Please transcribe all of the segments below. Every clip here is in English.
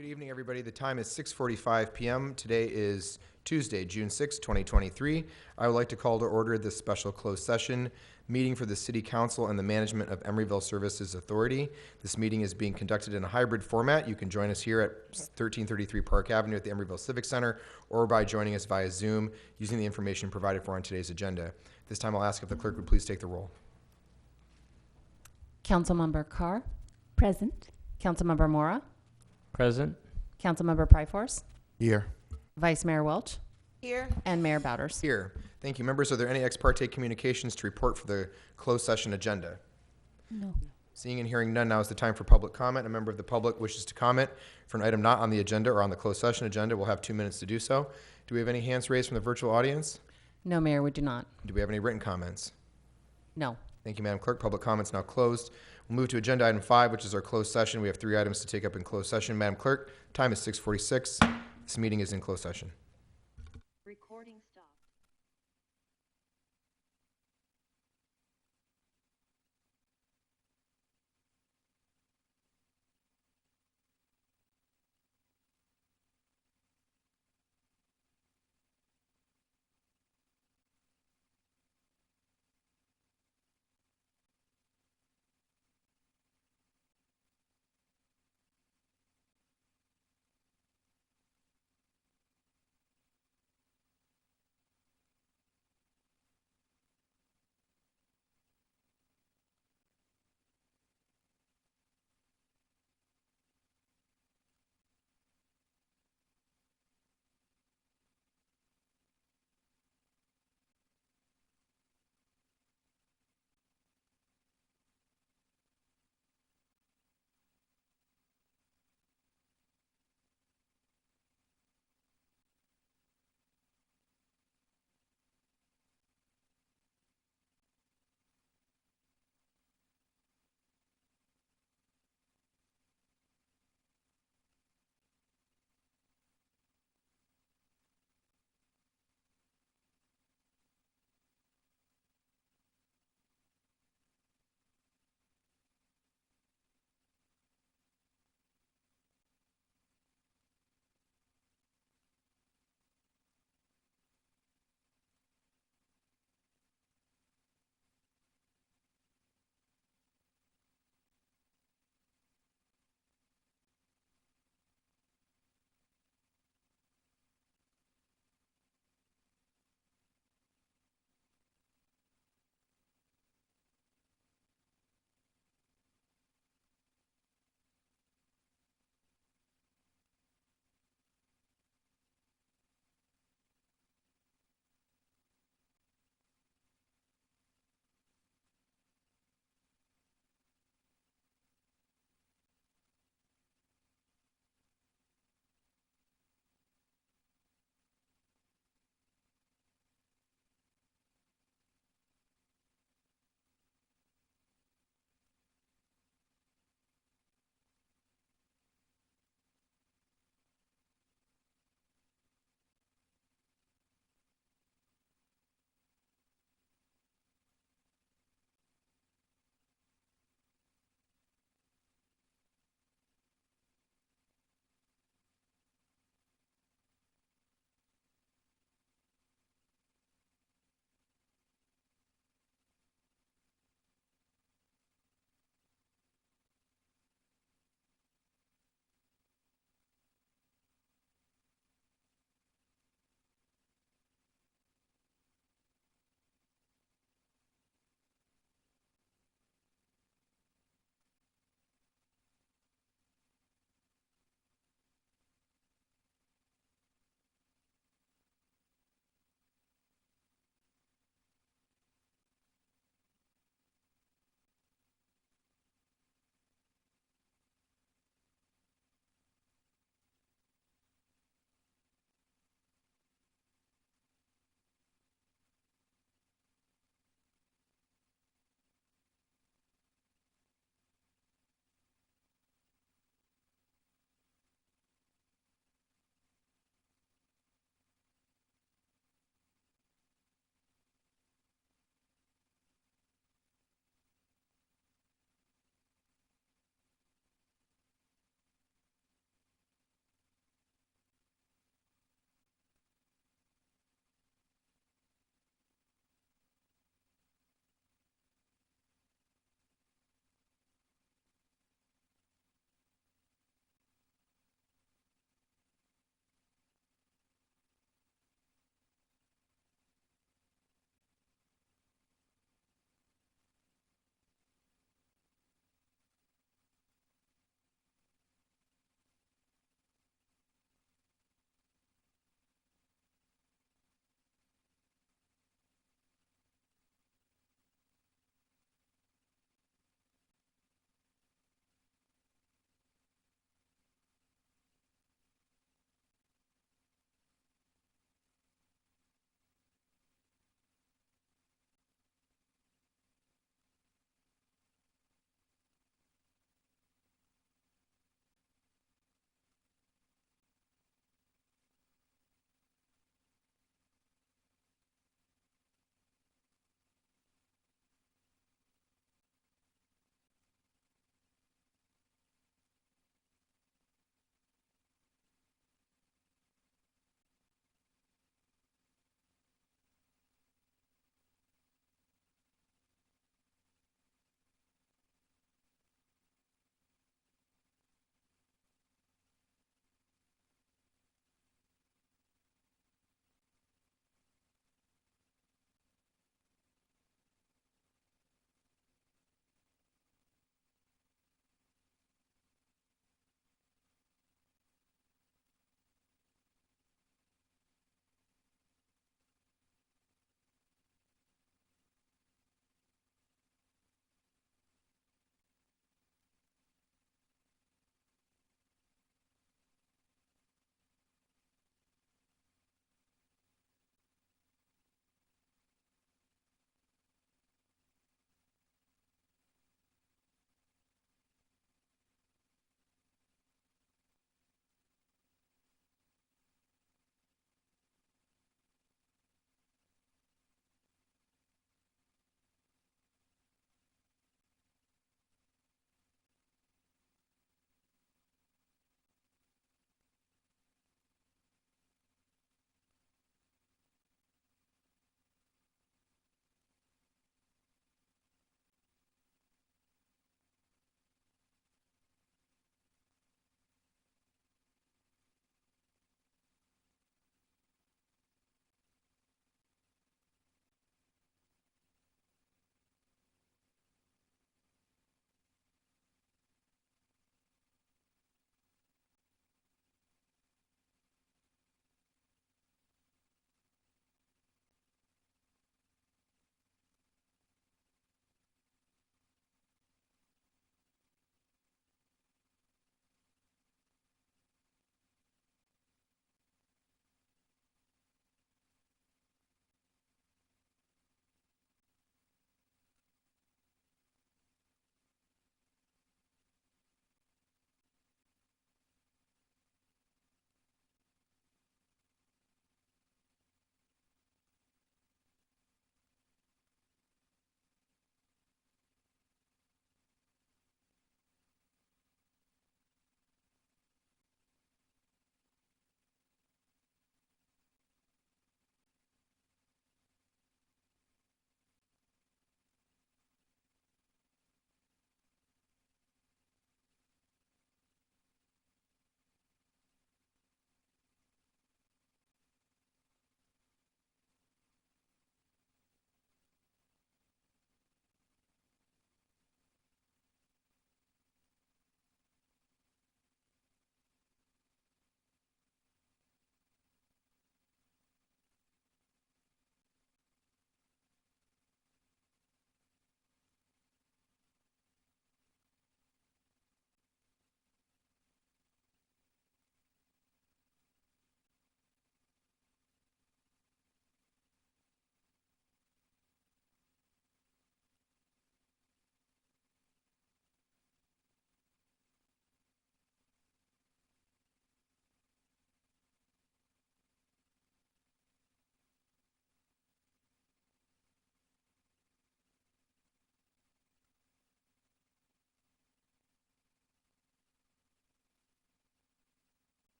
Good evening, everybody. The time is 6:45 p.m. Today is Tuesday, June 6, 2023. I would like to call to order this special closed session meeting for the City Council and the management of Emeryville Services Authority. This meeting is being conducted in a hybrid format. You can join us here at 1333 Park Avenue at the Emeryville Civic Center or by joining us via Zoom using the information provided for on today's agenda. This time I'll ask if the clerk would please take the roll. Councilmember Carr, Present. Councilmember Mora, Present. Councilmember Pryforce, Here. Vice Mayor Welch, Here. and Mayor Bowders. Here. Thank you. Members, are there any ex parte communications to report for the closed session agenda? No. Seeing and hearing none, now is the time for public comment. A member of the public wishes to comment for an item not on the agenda or on the closed session agenda. We'll have 2 minutes to do so. Do we have any hands raised from the virtual audience? No, Mayor, we do not. Do we have any written comments? No. Thank you, Madam Clerk. Public comments now closed. We'll move to agenda item 5, which is our closed session. We have 3 items to take up in closed session. Madam Clerk, time is 6:46. This meeting is in closed session. Recording stopped.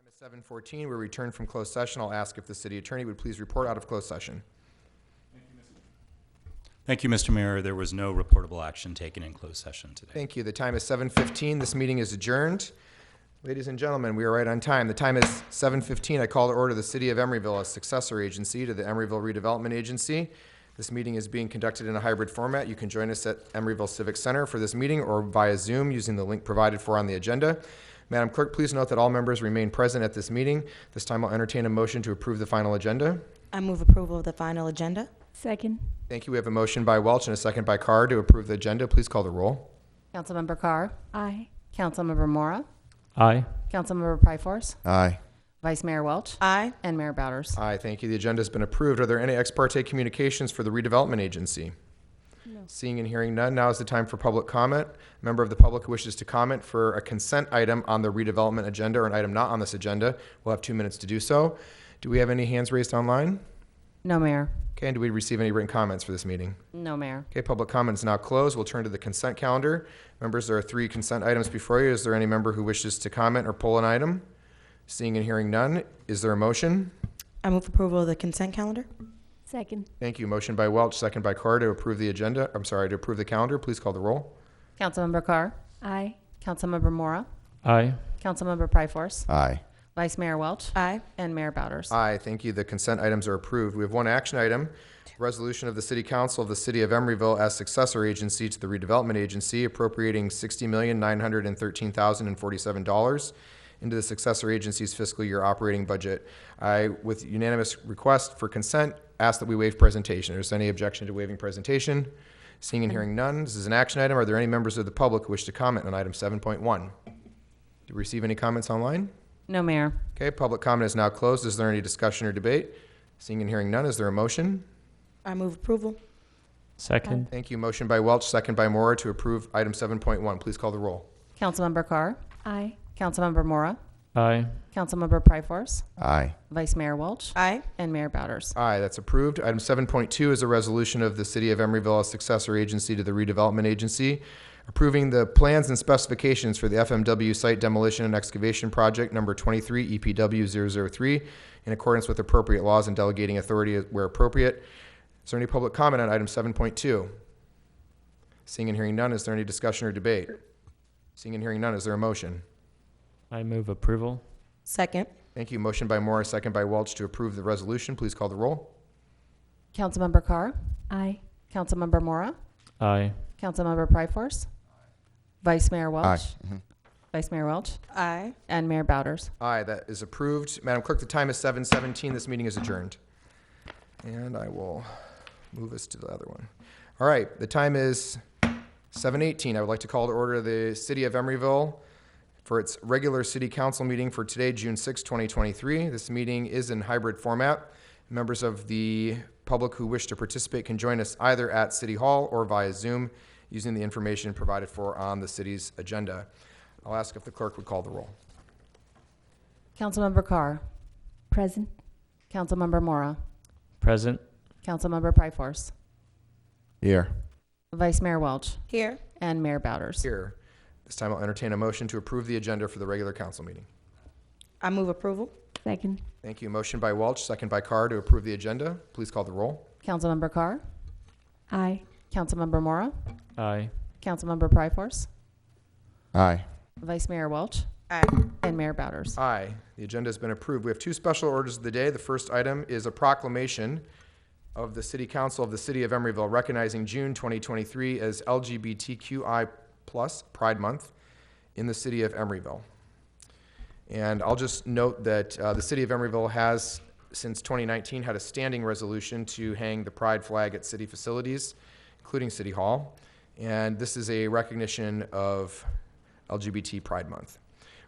is 7:14. We return from closed session. I'll ask if the city attorney would please report out of closed session. Thank you, Mr. Mayor. There was no reportable action taken in closed session today. Thank you. The time is 7:15. This meeting is adjourned. Ladies and gentlemen, we are right on time. The time is 7:15. I call to order the City of Emeryville, a successor agency to the Emeryville Redevelopment Agency. This meeting is being conducted in a hybrid format. You can join us at Emeryville Civic Center for this meeting or via Zoom using the link provided for on the agenda. Madam Clerk, please note that all members remain present at this meeting. This time I'll entertain a motion to approve the final agenda. I move approval of the final agenda. Second. Thank you. We have a motion by Welch and a second by Carr to approve the agenda. Please call the roll. Councilmember Carr, Aye. Councilmember Mora, Aye. Councilmember Pryforce, Aye. Vice Mayor Welch, Aye. and Mayor Bowders. Aye, thank you. The agenda has been approved. Are there any ex parte communications for the redevelopment agency? No. Seeing and hearing none, now is the time for public comment. A member of the public who wishes to comment for a consent item on the redevelopment agenda or an item not on this agenda will have 2 minutes to do so. Do we have any hands raised online? No, Mayor. Okay, and do we receive any written comments for this meeting? No, Mayor. Okay, public comment is now closed. We'll turn to the consent calendar. Members, there are 3 consent items before you. Is there any member who wishes to comment or pull an item? Seeing and hearing none, is there a motion? I move approval of the consent calendar. Second. Thank you. Motion by Welch, second by Carr to approve the agenda. To approve the calendar. Please call the roll. Councilmember Carr, Aye. Councilmember Mora, Aye. Councilmember Pryforce, Aye. Vice Mayor Welch, Aye. and Mayor Bowders. Aye, thank you. The consent items are approved. We have one action item, resolution of the City Council of the City of Emeryville as successor agency to the Redevelopment Agency appropriating $60,913,047 into the successor agency's fiscal year operating budget. I, with unanimous request for consent, ask that we waive presentation. Is there any objection to waiving presentation? Seeing and hearing none, this is an action item. Are there any members of the public who wish to comment on item 7.1? Do we receive any comments online? No, Mayor. Okay, public comment is now closed. Is there any discussion or debate? Seeing and hearing none, is there a motion? I move approval. Second. Thank you. Motion by Welch, second by Mora to approve item 7.1. Please call the roll. Councilmember Carr, Aye. Councilmember Mora, Aye. Councilmember Pryforce, Aye. Vice Mayor Welch, Aye. and Mayor Bowders. Aye, that's approved. Item 7.2 is a resolution of the City of Emeryville as successor agency to the Redevelopment Agency, approving the plans and specifications for the FMW site demolition and excavation project number 23 EPW 003 in accordance with appropriate laws and delegating authority where appropriate. Is there any public comment on item 7.2? Seeing and hearing none, is there any discussion or debate? Seeing and hearing none, is there a motion? I move approval. Second. Thank you. Motion by Morris, second by Welch to approve the resolution. Please call the roll. Councilmember Carr, Aye. Councilmember Mora, Aye. Councilmember Pryforce, Vice Mayor Welch, Vice Mayor Welch, Aye. and Mayor Bowders. Aye, that is approved. Madam Clerk, the time is 7:17. This meeting is adjourned. And I will move us to the other one. All right, the time is 7:18. I would like to call to order the City of Emeryville for its regular City Council meeting for today, June 6, 2023. This meeting is in hybrid format. Members of the public who wish to participate can join us either at City Hall or via Zoom using the information provided for on the city's agenda. I'll ask if the clerk would call the roll. Councilmember Carr, Present. Councilmember Mora, Present. Councilmember Pryforce, Here. Vice Mayor Welch, Here. and Mayor Bowders. Here. This time I'll entertain a motion to approve the agenda for the regular council meeting. I move approval. Second. Thank you. Motion by Welch, second by Carr to approve the agenda. Please call the roll. Councilmember Carr, Aye. Councilmember Mora, Aye. Councilmember Pryforce, Aye. Vice Mayor Welch, Aye. and Mayor Bowders. Aye. The agenda has been approved. We have 2 special orders of the day. The first item is a proclamation of the City Council of the City of Emeryville recognizing June 2023 as LGBTQI+ Pride Month in the City of Emeryville. And I'll just note that the City of Emeryville has, since 2019, had a standing resolution to hang the pride flag at city facilities, including City Hall. And this is a recognition of LGBT Pride Month.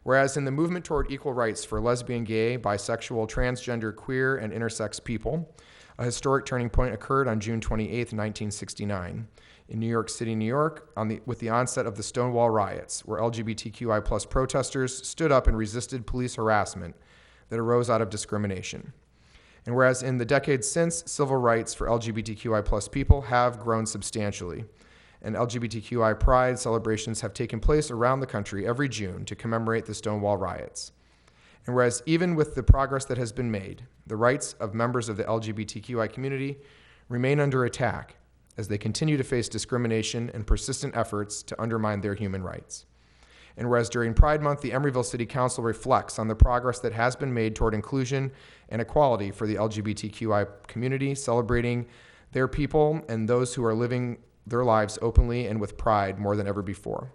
Whereas in the movement toward equal rights for lesbian, gay, bisexual, transgender, queer, and intersex people, a historic turning point occurred on June 28, 1969, in New York City, New York, with the onset of the Stonewall riots, where LGBTQI+ protesters stood up and resisted police harassment that arose out of discrimination. And whereas in the decades since, civil rights for LGBTQI+ people have grown substantially, and LGBTQI pride celebrations have taken place around the country every June to commemorate the Stonewall riots. And whereas even with the progress that has been made, the rights of members of the LGBTQI community remain under attack as they continue to face discrimination and persistent efforts to undermine their human rights. And whereas during Pride Month, the Emeryville City Council reflects on the progress that has been made toward inclusion and equality for the LGBTQI community, celebrating their people and those who are living their lives openly and with pride more than ever before.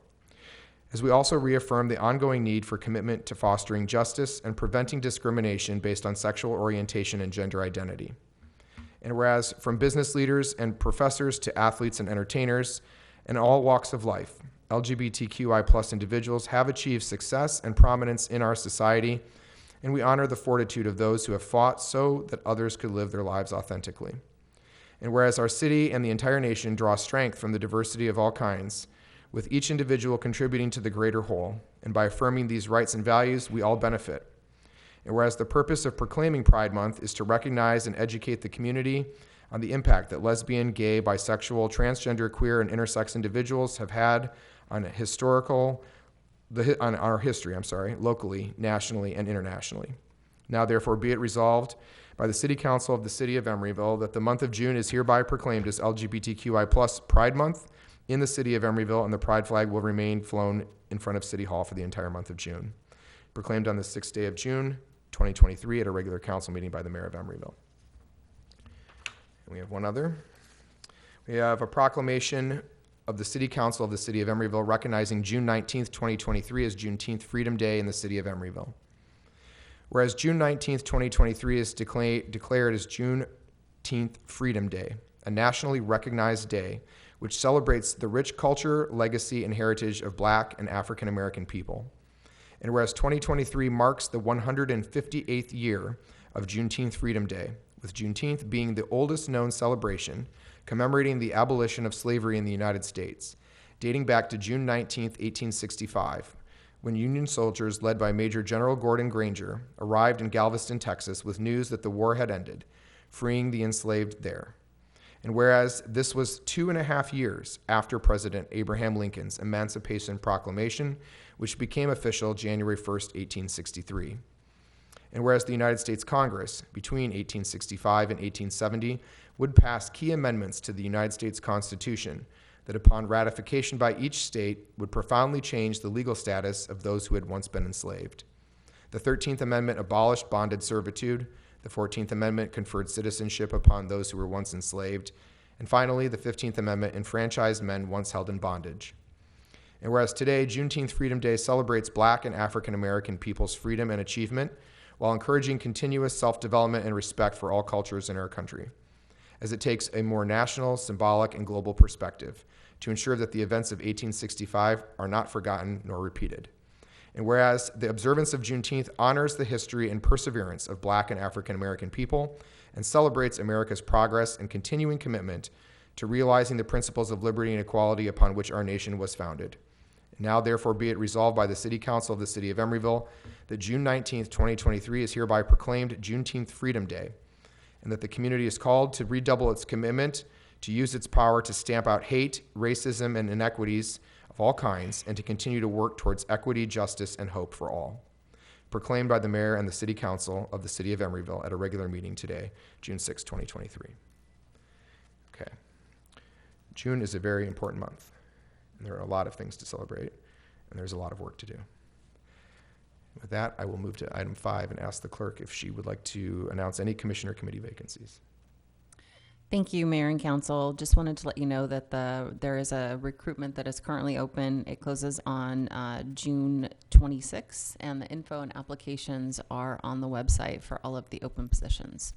As we also reaffirm the ongoing need for commitment to fostering justice and preventing discrimination based on sexual orientation and gender identity. And whereas from business leaders and professors to athletes and entertainers in all walks of life, LGBTQI+ individuals have achieved success and prominence in our society, and we honor the fortitude of those who have fought so that others could live their lives authentically. And whereas our city and the entire nation draw strength from the diversity of all kinds, with each individual contributing to the greater whole, and by affirming these rights and values, we all benefit. And whereas the purpose of proclaiming Pride Month is to recognize and educate the community on the impact that lesbian, gay, bisexual, transgender, queer, and intersex individuals have had on our history, locally, nationally, and internationally. Now, therefore, be it resolved by the City Council of the City of Emeryville that the month of June is hereby proclaimed as LGBTQI+ Pride Month in the City of Emeryville, and the Pride flag will remain flown in front of City Hall for the entire month of June. Proclaimed on the 6th day of June, 2023, at a regular council meeting by the Mayor of Emeryville. And we have one other. We have a proclamation of the City Council of the City of Emeryville recognizing June 19th, 2023 as Juneteenth Freedom Day in the City of Emeryville. Whereas June 19th, 2023 is declared as Juneteenth Freedom Day, a nationally recognized day which celebrates the rich culture, legacy, and heritage of Black and African American people. And whereas 2023 marks the 158th year of Juneteenth Freedom Day, with Juneteenth being the oldest known celebration commemorating the abolition of slavery in the United States, dating back to June 19, 1865, when Union soldiers led by Major General Gordon Granger arrived in Galveston, Texas with news that the war had ended, freeing the enslaved there. And whereas this was 2.5 years after President Abraham Lincoln's Emancipation Proclamation, which became official January 1st, 1863. And whereas the United States Congress, between 1865 and 1870, would pass key amendments to the United States Constitution that upon ratification by each state would profoundly change the legal status of those who had once been enslaved. The 13th Amendment abolished bonded servitude. The 14th Amendment conferred citizenship upon those who were once enslaved. And finally, the 15th Amendment enfranchised men once held in bondage. And whereas today, Juneteenth Freedom Day celebrates Black and African American people's freedom and achievement while encouraging continuous self-development and respect for all cultures in our country, as it takes a more national, symbolic, and global perspective to ensure that the events of 1865 are not forgotten nor repeated. And whereas the observance of Juneteenth honors the history and perseverance of Black and African American people and celebrates America's progress and continuing commitment to realizing the principles of liberty and equality upon which our nation was founded. Now, therefore, be it resolved by the City Council of the City of Emeryville that June 19th, 2023 is hereby proclaimed Juneteenth Freedom Day, and that the community is called to redouble its commitment to use its power to stamp out hate, racism, and inequities of all kinds, and to continue to work towards equity, justice, and hope for all. Proclaimed by the Mayor and the City Council of the City of Emeryville at a regular meeting today, June 6, 2023. Okay. June is a very important month. And there are a lot of things to celebrate, and there's a lot of work to do. With that, I will move to item 5 and ask the clerk if she would like to announce any commission or committee vacancies. Thank you, Mayor and Council. Just wanted to let you know that there is a recruitment that is currently open. It closes on June 26th, and the info and applications are on the website for all of the open positions.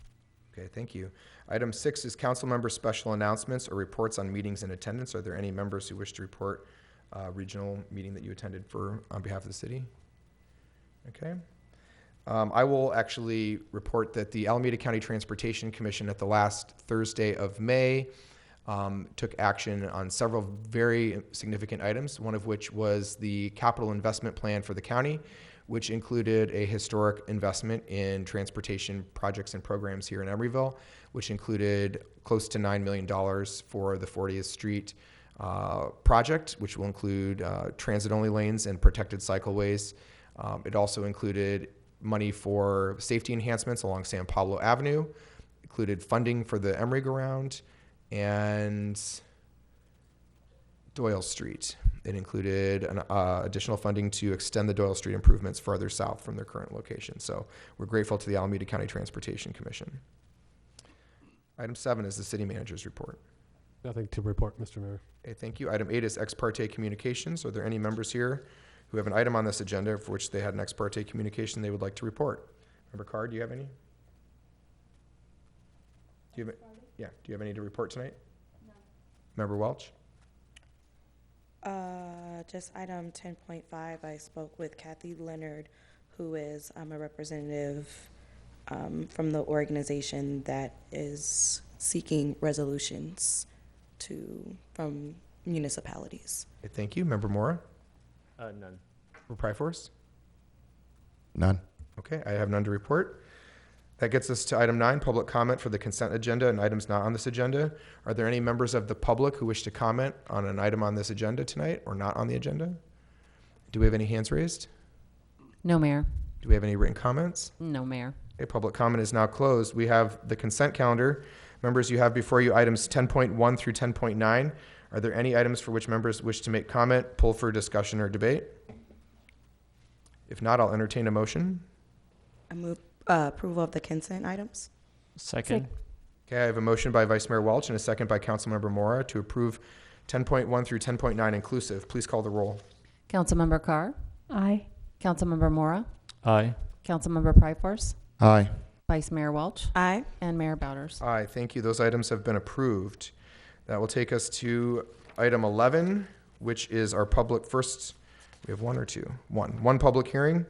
Okay, thank you. Item 6 is council member special announcements or reports on meetings and attendance. Are there any members who wish to report a regional meeting that you attended on behalf of the city? Okay. I will actually report that the Alameda County Transportation Commission at the last Thursday of May took action on several very significant items, one of which was the capital investment plan for the county, which included a historic investment in transportation projects and programs here in Emeryville, which included close to $9 million for the 40th Street project, which will include transit-only lanes and protected cycleways. It also included money for safety enhancements along San Pablo Avenue, included funding for the Emery Around, and Doyle Street. It included an additional funding to extend the Doyle Street improvements farther south from their current location. So we're grateful to the Alameda County Transportation Commission. Item 7 is the city manager's report. Nothing to report, Mr. Mayor. Okay, thank you. Item 8 is ex parte communications. Are there any members here who have an item on this agenda for which they had an ex parte communication they would like to report? Member Carr, do you have any? Do you have any to report tonight? No. Member Welch? Just item 10.5, I spoke with Kathy Leonard, who is a representative from the organization that is seeking resolutions from municipalities. Okay, thank you. Member Mora? None. Member Pryforce? None. Okay, I have none to report. That gets us to item 9, public comment for the consent agenda and items not on this agenda. Are there any members of the public who wish to comment on an item on this agenda tonight or not on the agenda? Do we have any hands raised? No, Mayor. Do we have any written comments? No, Mayor. Okay, public comment is now closed. We have the consent calendar. Members, you have before you items 10.1 through 10.9. Are there any items for which members wish to make comment, pull for discussion or debate? If not, I'll entertain a motion. I move approval of the consent items. Second. Okay, I have a motion by Vice Mayor Welch and a second by Councilmember Mora to approve 10.1 through 10.9 inclusive. Please call the roll. Councilmember Carr, Aye. Councilmember Mora, Aye. Councilmember Pryforce, Aye. Vice Mayor Welch, Aye. and Mayor Bowders. Aye, thank you. Those items have been approved. That will take us to item 11, which is our public first. We have one or two? One public hearing.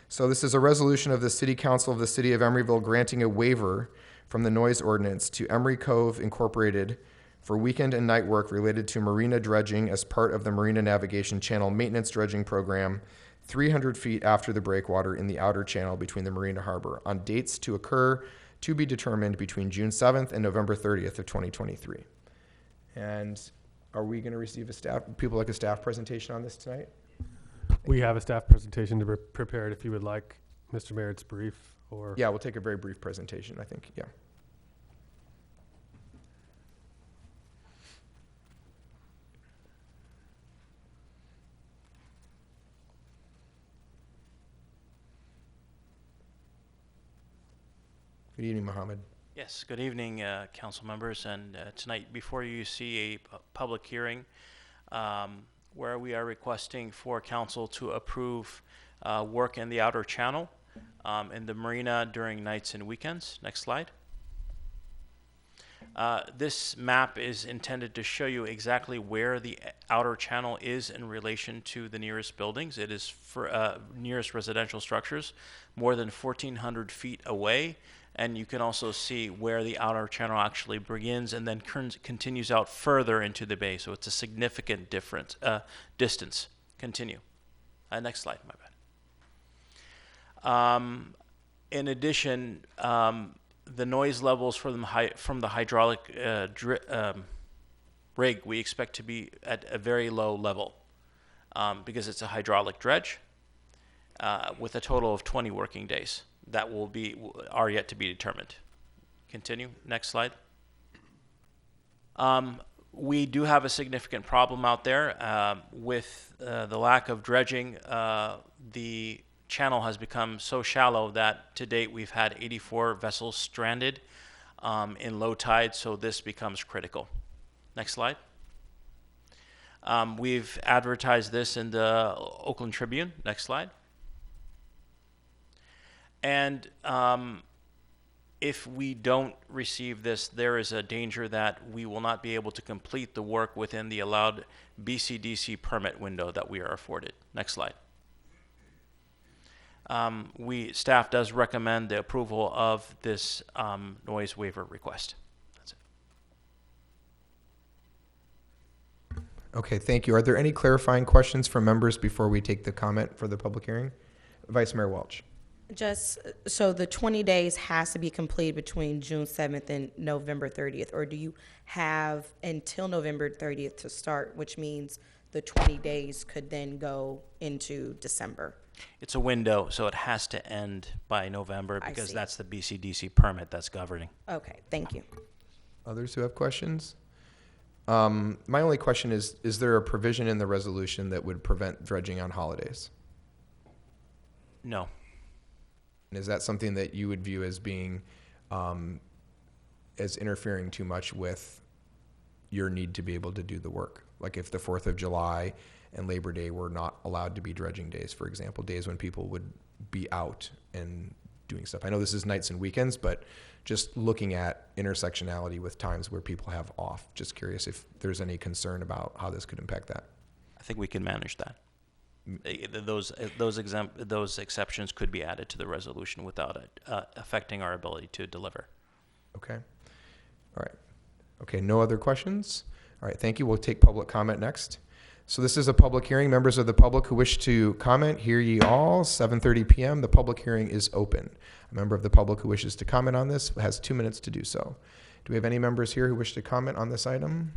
So this is a resolution of the City Council of the City of Emeryville granting a waiver from the noise ordinance to Emery Cove Incorporated for weekend and night work related to marina dredging as part of the Marina Navigation Channel Maintenance Dredging Program 300 feet after the breakwater in the outer channel between the Marina Harbor on dates to occur to be determined between June 7th and November 30th of 2023. And are we going to receive people like a staff presentation on this tonight? We have a staff presentation to be prepared if you would like, Mr. Mayor. It's brief or. Yeah, we'll take a very brief presentation, I think. Yeah. Good evening, Mohammed. Yes, good evening, council members. And tonight before you see a public hearing where we are requesting for council to approve work in the outer channel in the marina during nights and weekends. Next slide. This map is intended to show you exactly where the outer channel is in relation to the nearest buildings. It is for nearest residential structures, more than 1,400 feet away. And you can also see where the outer channel actually begins and then continues out further into the bay. So it's a significant distance. Continue. Next slide, my bad. In addition, the noise levels from the hydraulic rig we expect to be at a very low level because it's a hydraulic dredge with a total of 20 working days that are yet to be determined. Continue. Next slide. We do have a significant problem out there with the lack of dredging. The channel has become so shallow that to date we've had 84 vessels stranded in low tide, so this becomes critical. Next slide. We've advertised this in the Oakland Tribune. Next slide. And if we don't receive this, there is a danger that we will not be able to complete the work within the allowed BCDC permit window that we are afforded. Next slide. Staff does recommend the approval of this noise waiver request. That's it. Okay, thank you. Are there any clarifying questions from members before we take the comment for the public hearing? Vice Mayor Welch. Just so the 20 days has to be completed between June 7th and November 30th, or do you have until November 30th to start, which means the 20 days could then go into December? It's a window, so it has to end by November I because see. that's the BCDC permit that's governing. Okay, thank you. Others who have questions? My only question is there a provision in the resolution that would prevent dredging on holidays? No. And is that something that you would view as being, as interfering too much with your need to be able to do the work? Like if the 4th of July and Labor Day were not allowed to be dredging days, for example, days when people would be out and doing stuff. I know this is nights and weekends, but just looking at intersectionality with times where people have off, just curious if there's any concern about how this could impact that. I think we can manage that. Those exceptions could be added to the resolution without it affecting our ability to deliver. Okay. All right. Okay, no other questions? All right, thank you. We'll take public comment next. So this is a public hearing. Members of the public who wish to comment, hear ye all. 7:30 p.m. The public hearing is open. A member of the public who wishes to comment on this has 2 minutes to do so. Do we have any members here who wish to comment on this item?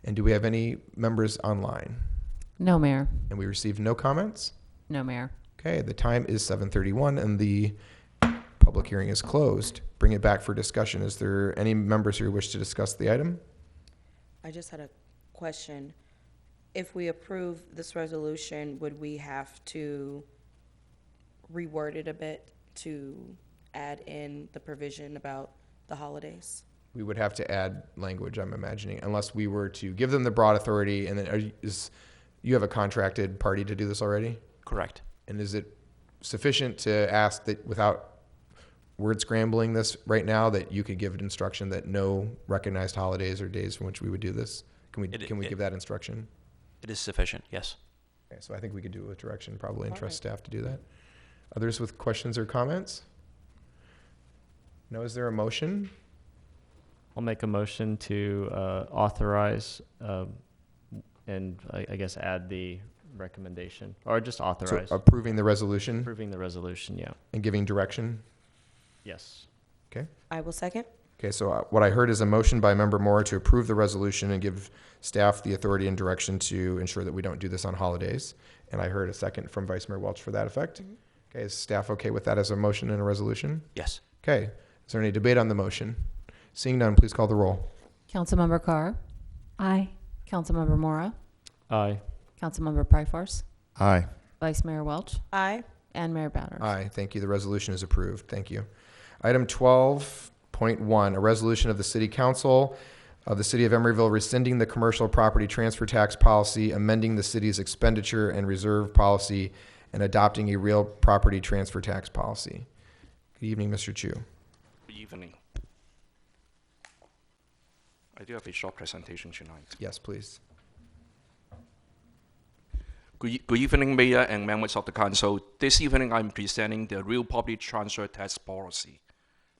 And do we have any members online? No, Mayor. And we received no comments? No, Mayor. Okay, the time is 7:31 and the public hearing is closed. Bring it back for discussion. Is there any members here who wish to discuss the item? I just had a question. If we approve this resolution, would we have to reword it a bit to add in the provision about the holidays? We would have to add language, I'm imagining, unless we were to give them the broad authority. And then you have a contracted party to do this already? Correct. And is it sufficient to ask that without word scrambling this right now, that you could give an instruction that no recognized holidays or days from which we would do this? Can we give that instruction? It is sufficient, yes. Okay, so I think we could do it with direction, probably, and trust staff to do that. Others with questions or comments? No, is there a motion? I'll make a motion to authorize and I guess add the recommendation, or just So authorize. approving the resolution Approving the resolution, yeah. and giving direction? Yes. I will second. Okay, so what I heard is a motion by Member Moore to approve the resolution and give staff the authority and direction to ensure that we don't do this on holidays. And I heard a second from Vice Mayor Welch for that effect. Okay, is staff okay with that as a motion and a resolution? Yes. Okay, is there any debate on the motion? Seeing none, please call the roll. Councilmember Carr, Aye. Councilmember Mora, Aye. Councilmember Pryforce, Aye. Vice Mayor Welch, Aye. and Mayor Bowders. Aye, thank you. The resolution is approved. Thank you. Item 12.1, a resolution of the City Council of the City of Emeryville rescinding the commercial property transfer tax policy, amending the city's expenditure and reserve policy, and adopting a real property transfer tax policy. Good evening, Mr. Chu. Good evening. I do have a short presentation tonight. Yes, please. Good evening, Mayor and members of the Council. This evening, I'm presenting the real property transfer tax policy.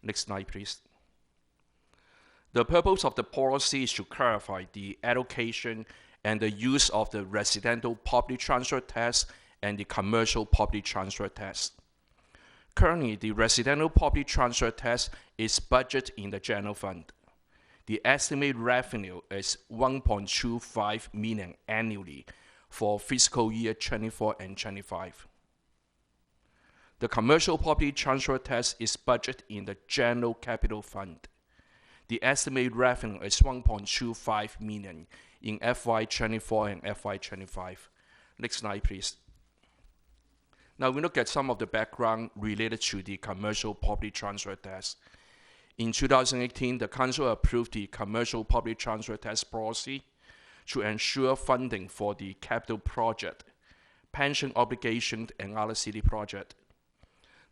Next slide, please. The purpose of the policy is to clarify the allocation and the use of the residential property transfer tax and the commercial property transfer tax. Currently, the residential property transfer tax is budgeted in the general fund. The estimated revenue is $1.25 million annually for fiscal year 24 and 25. The commercial property transfer tax is budgeted in the general capital fund. The estimated revenue is $1.25 million in FY24 and FY25. Next slide, please. Now we look at some of the background related to the commercial property transfer tax. In 2018, the Council approved the commercial property transfer tax policy to ensure funding for the capital project, pension obligation, and other city projects.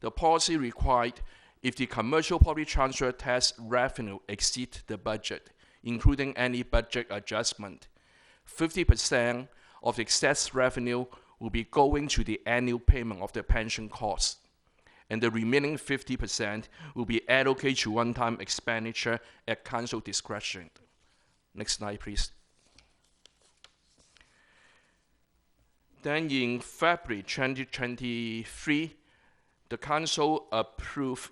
The policy required if the commercial property transfer tax revenue exceeds the budget, including any budget adjustment, 50% of the excess revenue will be going to the annual payment of the pension costs, and the remaining 50% will be allocated to one-time expenditure at Council discretion. Next slide, please. Then in February 2023, the Council approved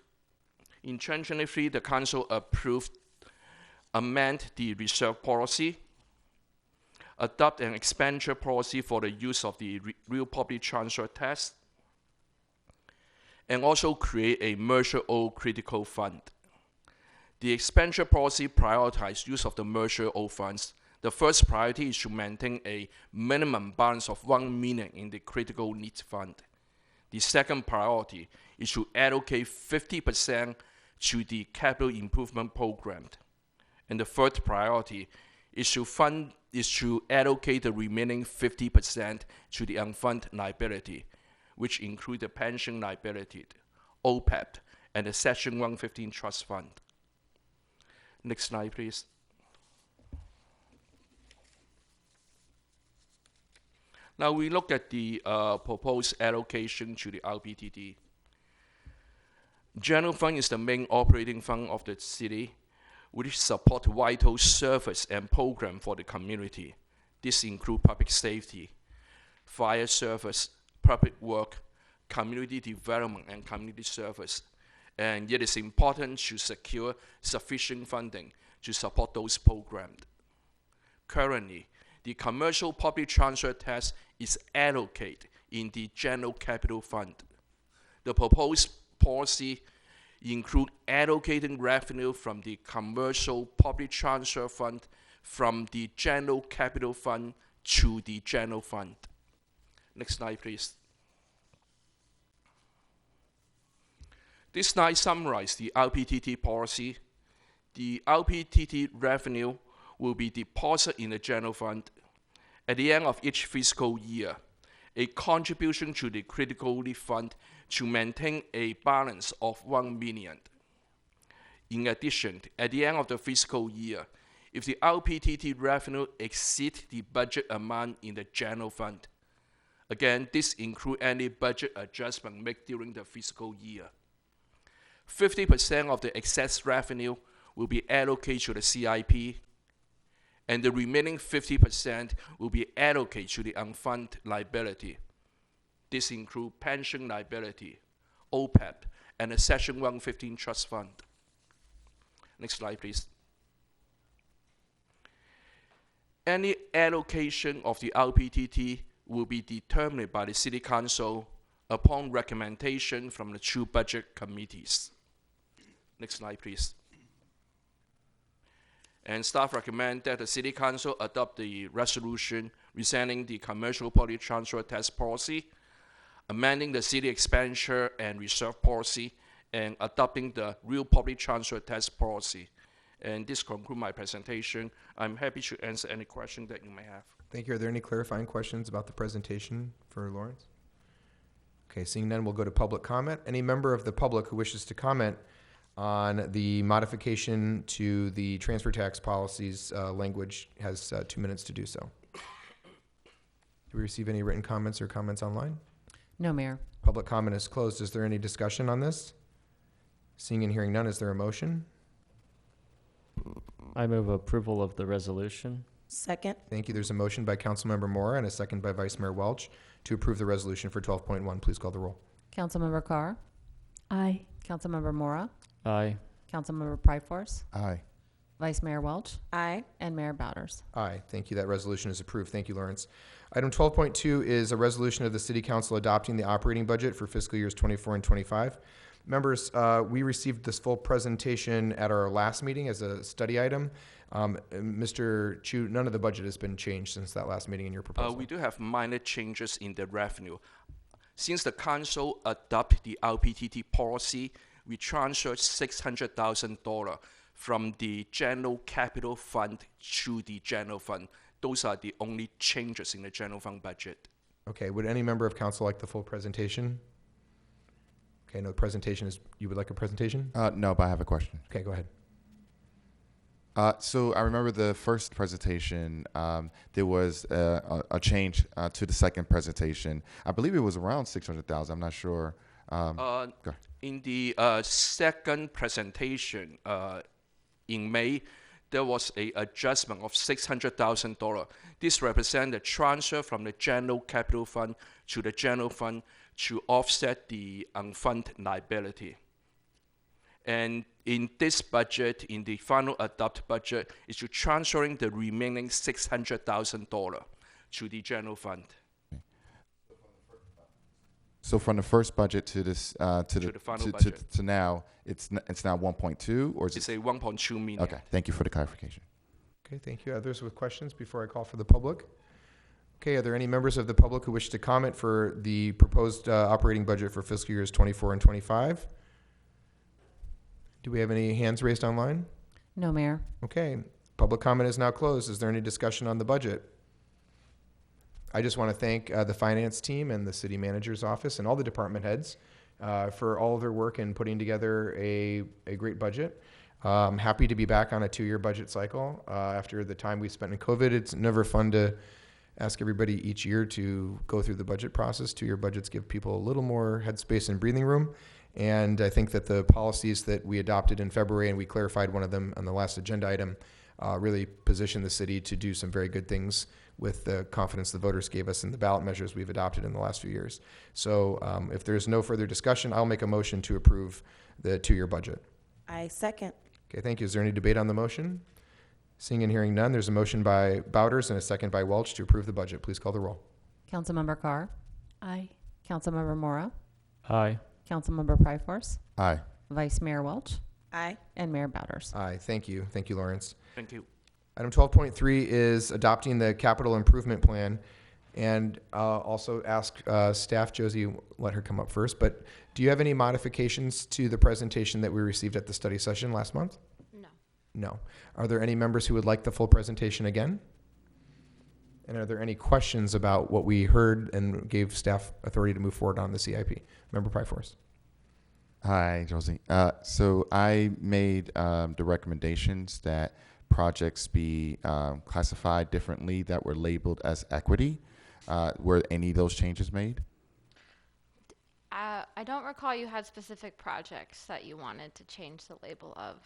amend the reserve policy, adopt an expenditure policy for the use of the real property transfer tax, and also create a Merger O critical fund. The expenditure policy prioritizes use of the Merger O funds. The first priority is to maintain a minimum balance of 1 million in the critical needs fund. The second priority is to allocate 50% to the capital improvement program. And the third priority is to allocate the remaining 50% to the unfunded liability, which include the pension liability, OPEB, and the Section 115 trust fund. Next slide, please. Now we look at the proposed allocation to the RPTT. General fund is the main operating fund of the city, which support vital service and program for the community. This include public safety, fire service, public work, community development, and community service. And it is important to secure sufficient funding to support those programs. Currently, the commercial public transfer tax is allocated in the general capital fund. The proposed policy include allocating revenue from the commercial public transfer fund from the general capital fund to the general fund. Next slide, please. This slide summarizes the RPTT policy. The RPTT revenue will be deposited in the general fund. At the end of each fiscal year, a contribution to the critical need fund to maintain a balance of 1 million. In addition, at the end of the fiscal year, if the RPTT revenue exceeds the budget amount in the general fund, again, this includes any budget adjustment made during the fiscal year, 50% of the excess revenue will be allocated to the CIP, and the remaining 50% will be allocated to the unfunded liability. This includes pension liability, OPEB, and the Section 115 trust fund. Next slide, please. Any allocation of the RPTT will be determined by the City Council upon recommendation from the two budget committees. Next slide, please. And staff recommend that the City Council adopt the resolution rescinding the commercial public transfer tax policy, amending the city expenditure and reserve policy, and adopting the real public transfer tax policy. And this concludes my presentation. I'm happy to answer any question that you may have. Thank you. Are there any clarifying questions about the presentation for Lawrence? Okay, seeing none, we'll go to public comment. Any member of the public who wishes to comment on the modification to the transfer tax policies language has 2 minutes to do so. Do we receive any written comments or comments online? No, Mayor. Public comment is closed. Is there any discussion on this? Seeing and hearing none, is there a motion? I move approval of the resolution. Second. Thank you. There's a motion by Councilmember Mora and a second by Vice Mayor Welch to approve the resolution for 12.1. Please call the roll. Councilmember Carr, Aye. Councilmember Mora, Aye. Councilmember Pryforce, Aye. Vice Mayor Welch, Aye. and Mayor Bowders. Aye. Thank you. That resolution is approved. Thank you, Lawrence. Item 12.2 is a resolution of the City Council adopting the operating budget for fiscal years 24 and 25. Members, we received this full presentation at our last meeting as a study item. Mr. Chu, none of the budget has been changed since that last meeting in your proposal. We do have minor changes in the revenue. Since the council adopted the RPTT policy, we transferred $600,000 from the general capital fund to the general fund. Those are the only changes in the general fund budget. Okay. Would any member of council like the full presentation? Okay. No, the presentation is, you would like a presentation? No, but I have a question. Okay, go ahead. So I remember the first presentation, there was a change to the second presentation. I believe it was around 600,000. I'm not sure. In the second presentation in May, there was an adjustment of $600,000. This represents the transfer from the general capital fund to the general fund to offset the unfunded liability. And in this budget, in the final adopt budget, is to transferring the remaining $600,000 to the general fund. So from the first budget to this To the final budget. to now, it's now 1.2 or is It's it? a 1.2 million. Okay, thank you for the clarification. Okay, thank you. Others with questions before I call for the public? Okay, are there any members of the public who wish to comment for the proposed operating budget for fiscal years 24 and 25? Do we have any hands raised online? No, Mayor. Okay, public comment is now closed. Is there any discussion on the budget? I just want to thank the finance team and the city manager's office and all the department heads for all of their work in putting together a great budget. Happy to be back on a 2-year budget cycle after the time we spent in COVID. It's never fun to ask everybody each year to go through the budget process. 2-year budgets give people a little more headspace and breathing room. And I think that the policies that we adopted in February, and we clarified one of them on the last agenda item, really position the city to do some very good things with the confidence the voters gave us in the ballot measures we've adopted in the last few years. So if there's no further discussion, I'll make a motion to approve the 2-year budget. I second. Okay, thank you. Is there any debate on the motion? Seeing and hearing none, there's a motion by Bowders and a second by Welch to approve the budget. Please call the roll. Councilmember Carr, Aye. Councilmember Mora, Aye. Councilmember Pryforce, Aye. Vice Mayor Welch, Aye. and Mayor Bowders. Aye, thank you. Thank you, Lawrence. Thank you. Item 12.3 is adopting the capital improvement plan. And also ask staff, Josie, let her come up first, but do you have any modifications to the presentation that we received at the study session last month? No. No. Are there any members who would like the full presentation again? And are there any questions about what we heard and gave staff authority to move forward on the CIP? Member Pryforce. Hi, Josie. So I made the recommendations that projects be classified differently that were labeled as equity. Were any of those changes made? I don't recall you had specific projects that you wanted to change the label of.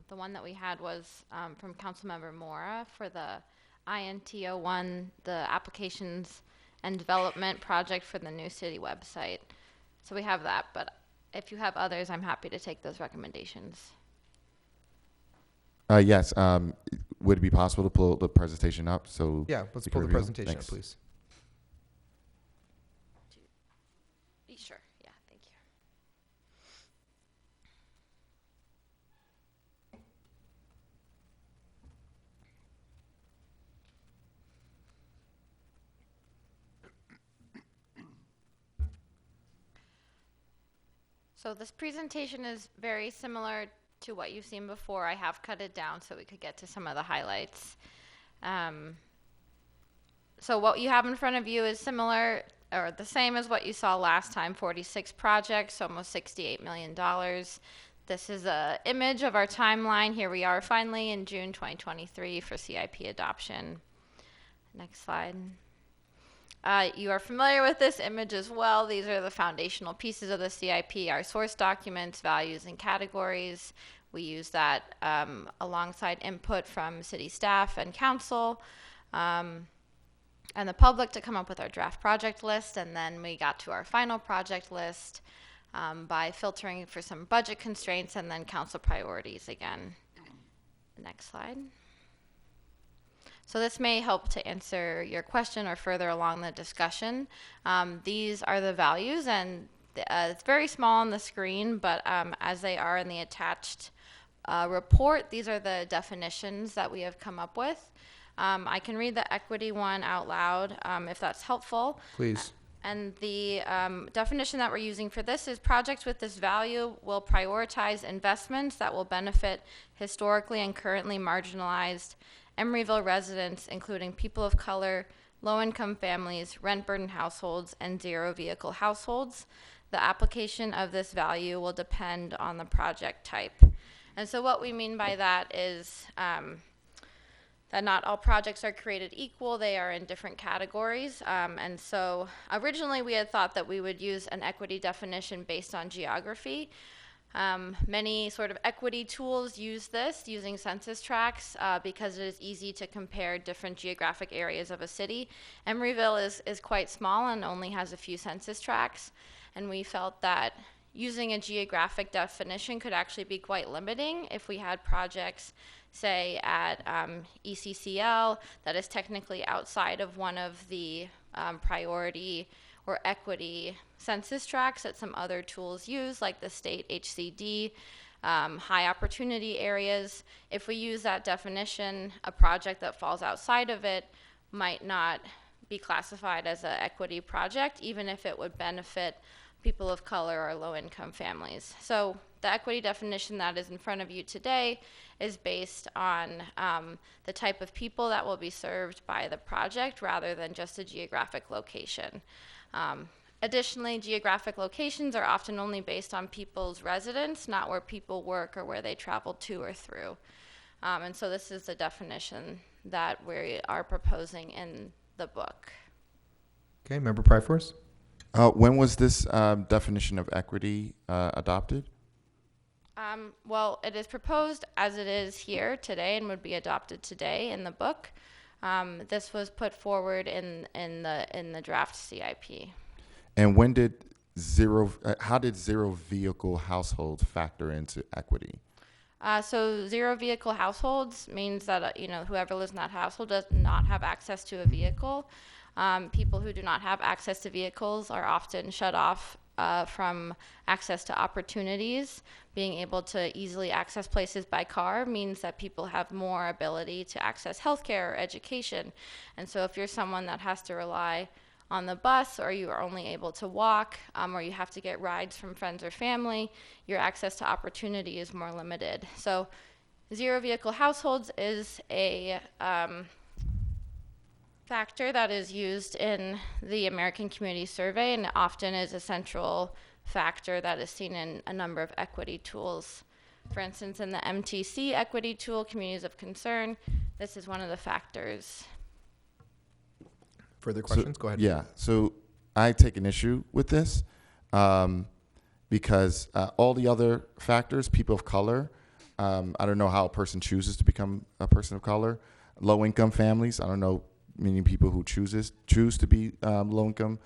The one that we had was from Councilmember Mora for the INT01, the applications and development project for the new city website. So we have that, but if you have others, I'm happy to take those recommendations. Yes. Would it be possible to pull the presentation up? So Yeah, let's we pull can the review? presentation up, Thanks. please. Sure, yeah, thank you. So this presentation is very similar to what you've seen before. I have cut it down so we could get to some of the highlights. So what you have in front of you is similar or the same as what you saw last time, 46 projects, almost $68 million. This is an image of our timeline. Here we are finally in June 2023 for CIP adoption. Next slide. You are familiar with this image as well. These are the foundational pieces of the CIP, our source documents, values, and categories. We use that alongside input from city staff and council and the public to come up with our draft project list. And then we got to our final project list by filtering for some budget constraints and then council priorities again. Next slide. So this may help to answer your question or further along the discussion. These are the values, and it's very small on the screen, but as they are in the attached report, these are the definitions that we have come up with. I can read the equity one out loud if that's helpful. Please. And the definition that we're using for this is projects with this value will prioritize investments that will benefit historically and currently marginalized Emeryville residents, including people of color, low-income families, rent-burdened households, and zero-vehicle households. The application of this value will depend on the project type. And so what we mean by that is that not all projects are created equal. They are in different categories. And so originally we had thought that we would use an equity definition based on geography. Many sort of equity tools use this using census tracts because it is easy to compare different geographic areas of a city. Emeryville is quite small and only has a few census tracts, and we felt that using a geographic definition could actually be quite limiting if we had projects, say, at ECCL that is technically outside of one of the priority or equity census tracts that some other tools use, like the state HCD, high opportunity areas. If we use that definition, a project that falls outside of it might not be classified as an equity project, even if it would benefit people of color or low-income families. So the equity definition that is in front of you today is based on the type of people that will be served by the project rather than just a geographic location. Additionally, geographic locations are often only based on people's residence, not where people work or where they travel to or through. And so this is the definition that we are proposing in the book. Okay, Member Pryforce? When was this definition of equity adopted? Well, it is proposed as it is here today and would be adopted today in the book. This was put forward in the draft CIP. And when did how did zero vehicle households factor into equity? So zero vehicle households means that whoever lives in that household does not have access to a vehicle. People who do not have access to vehicles are often shut off from access to opportunities. Being able to easily access places by car means that people have more ability to access healthcare or education. And so if you're someone that has to rely on the bus, or you are only able to walk, or you have to get rides from friends or family, your access to opportunity is more limited. So zero vehicle households is a factor that is used in the American Community Survey and often is a central factor that is seen in a number of equity tools. For instance, in the MTC equity tool, Communities of Concern, this is one of the factors. Further questions? Go ahead. Yeah, so I take an issue with this because all the other factors, people of color, I don't know how a person chooses to become a person of color. Low-income families, I don't know many people who choose to be low-income,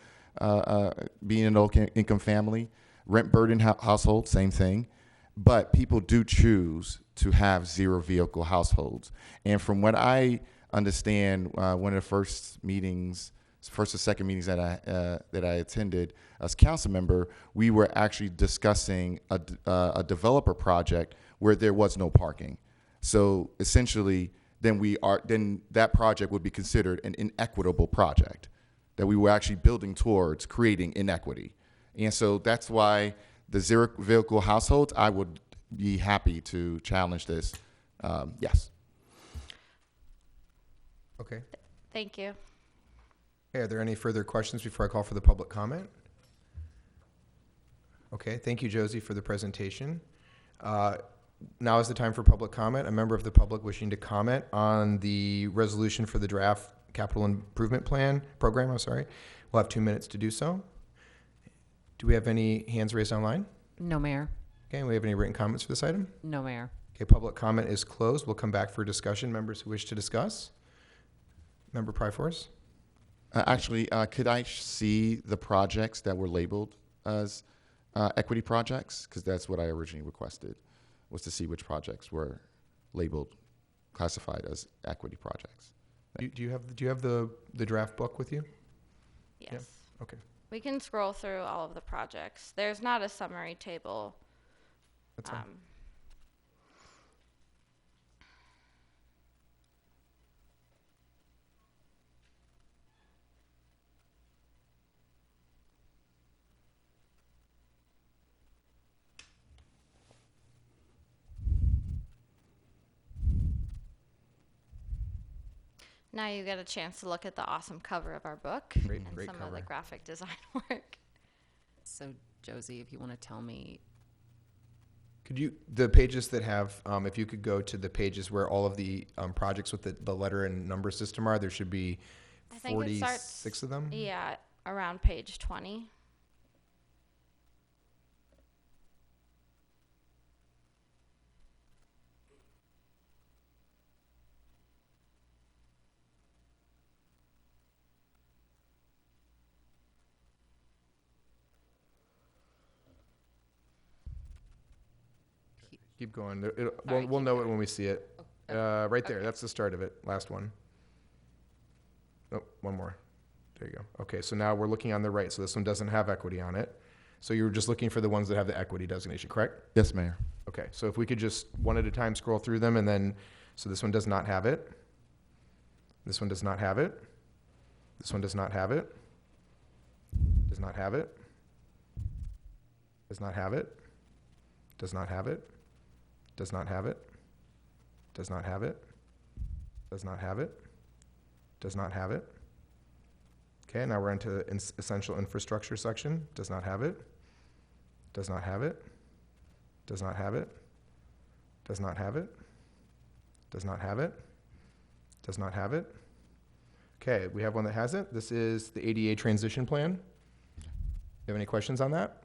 being a low-income family. Rent burden household, same thing. But people do choose to have zero vehicle households. And from what I understand, one of the first or second meetings that I attended as council member, we were actually discussing a developer project where there was no parking. So essentially, then that project would be considered an inequitable project that we were actually building towards creating inequity. And so that's why the zero vehicle households, I would be happy to challenge this. Yes. Okay. Thank you. Okay, are there any further questions before I call for the public comment? Okay, thank you, Josie, for the presentation. Now is the time for public comment. A member of the public wishing to comment on the resolution for the draft capital improvement program, will have 2 minutes to do so. Do we have any hands raised online? No, Mayor. Okay, we have any written comments for this item? No, Mayor. Okay, public comment is closed. We'll come back for discussion. Members who wish to discuss? Member Pryforce? Actually, could I see the projects that were labeled as equity projects? Because that's what I originally requested, was to see which projects were labeled, classified as equity projects. Do you have the draft book with you? Yes. Yeah. Okay. We can scroll through all of the projects. There's not a summary table. That's fine. Now you get a chance to look at the awesome cover of our book Great and some of cover. the graphic design work. So, Josie, if you want to tell me, Could you, the pages that have, if you could go to the pages where all of the projects with the letter and number system are, there should be I think it starts 46 of them? Yeah, around page 20. Keep going. Sorry, We'll keep know it going. when we see it. Right there. That's the start of it. Last one. Oh, one more. There you go. Okay, so now we're looking on the right. So this one doesn't have equity on it. So you were just looking for the ones that have the equity designation, correct? Yes, Mayor. Okay, so if we could just one at a time scroll through them and then, so this one does not have it. This one does not have it. This one does not have it. Does not have it. Does not have it. Does not have it. Does not have it. Does not have it. Does not have it. Does not have it. Okay, now we're into the essential infrastructure section. Does not have it. Does not have it. Does not have it. Does not have it. Does not have it. Does not have it. Okay, we have one that has it. This is the ADA transition plan. You have any questions on that?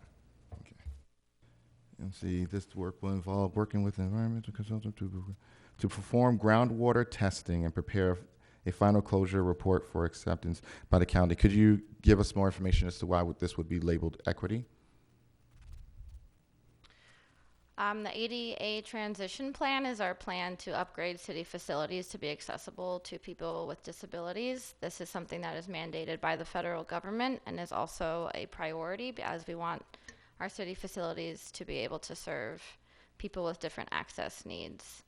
Let's see, this work will involve working with an environmental consultant to perform groundwater testing and prepare a final closure report for acceptance by the county. Could you give us more information as to why this would be labeled equity? The ADA transition plan is our plan to upgrade city facilities to be accessible to people with disabilities. This is something that is mandated by the federal government and is also a priority as we want our city facilities to be able to serve people with different access needs.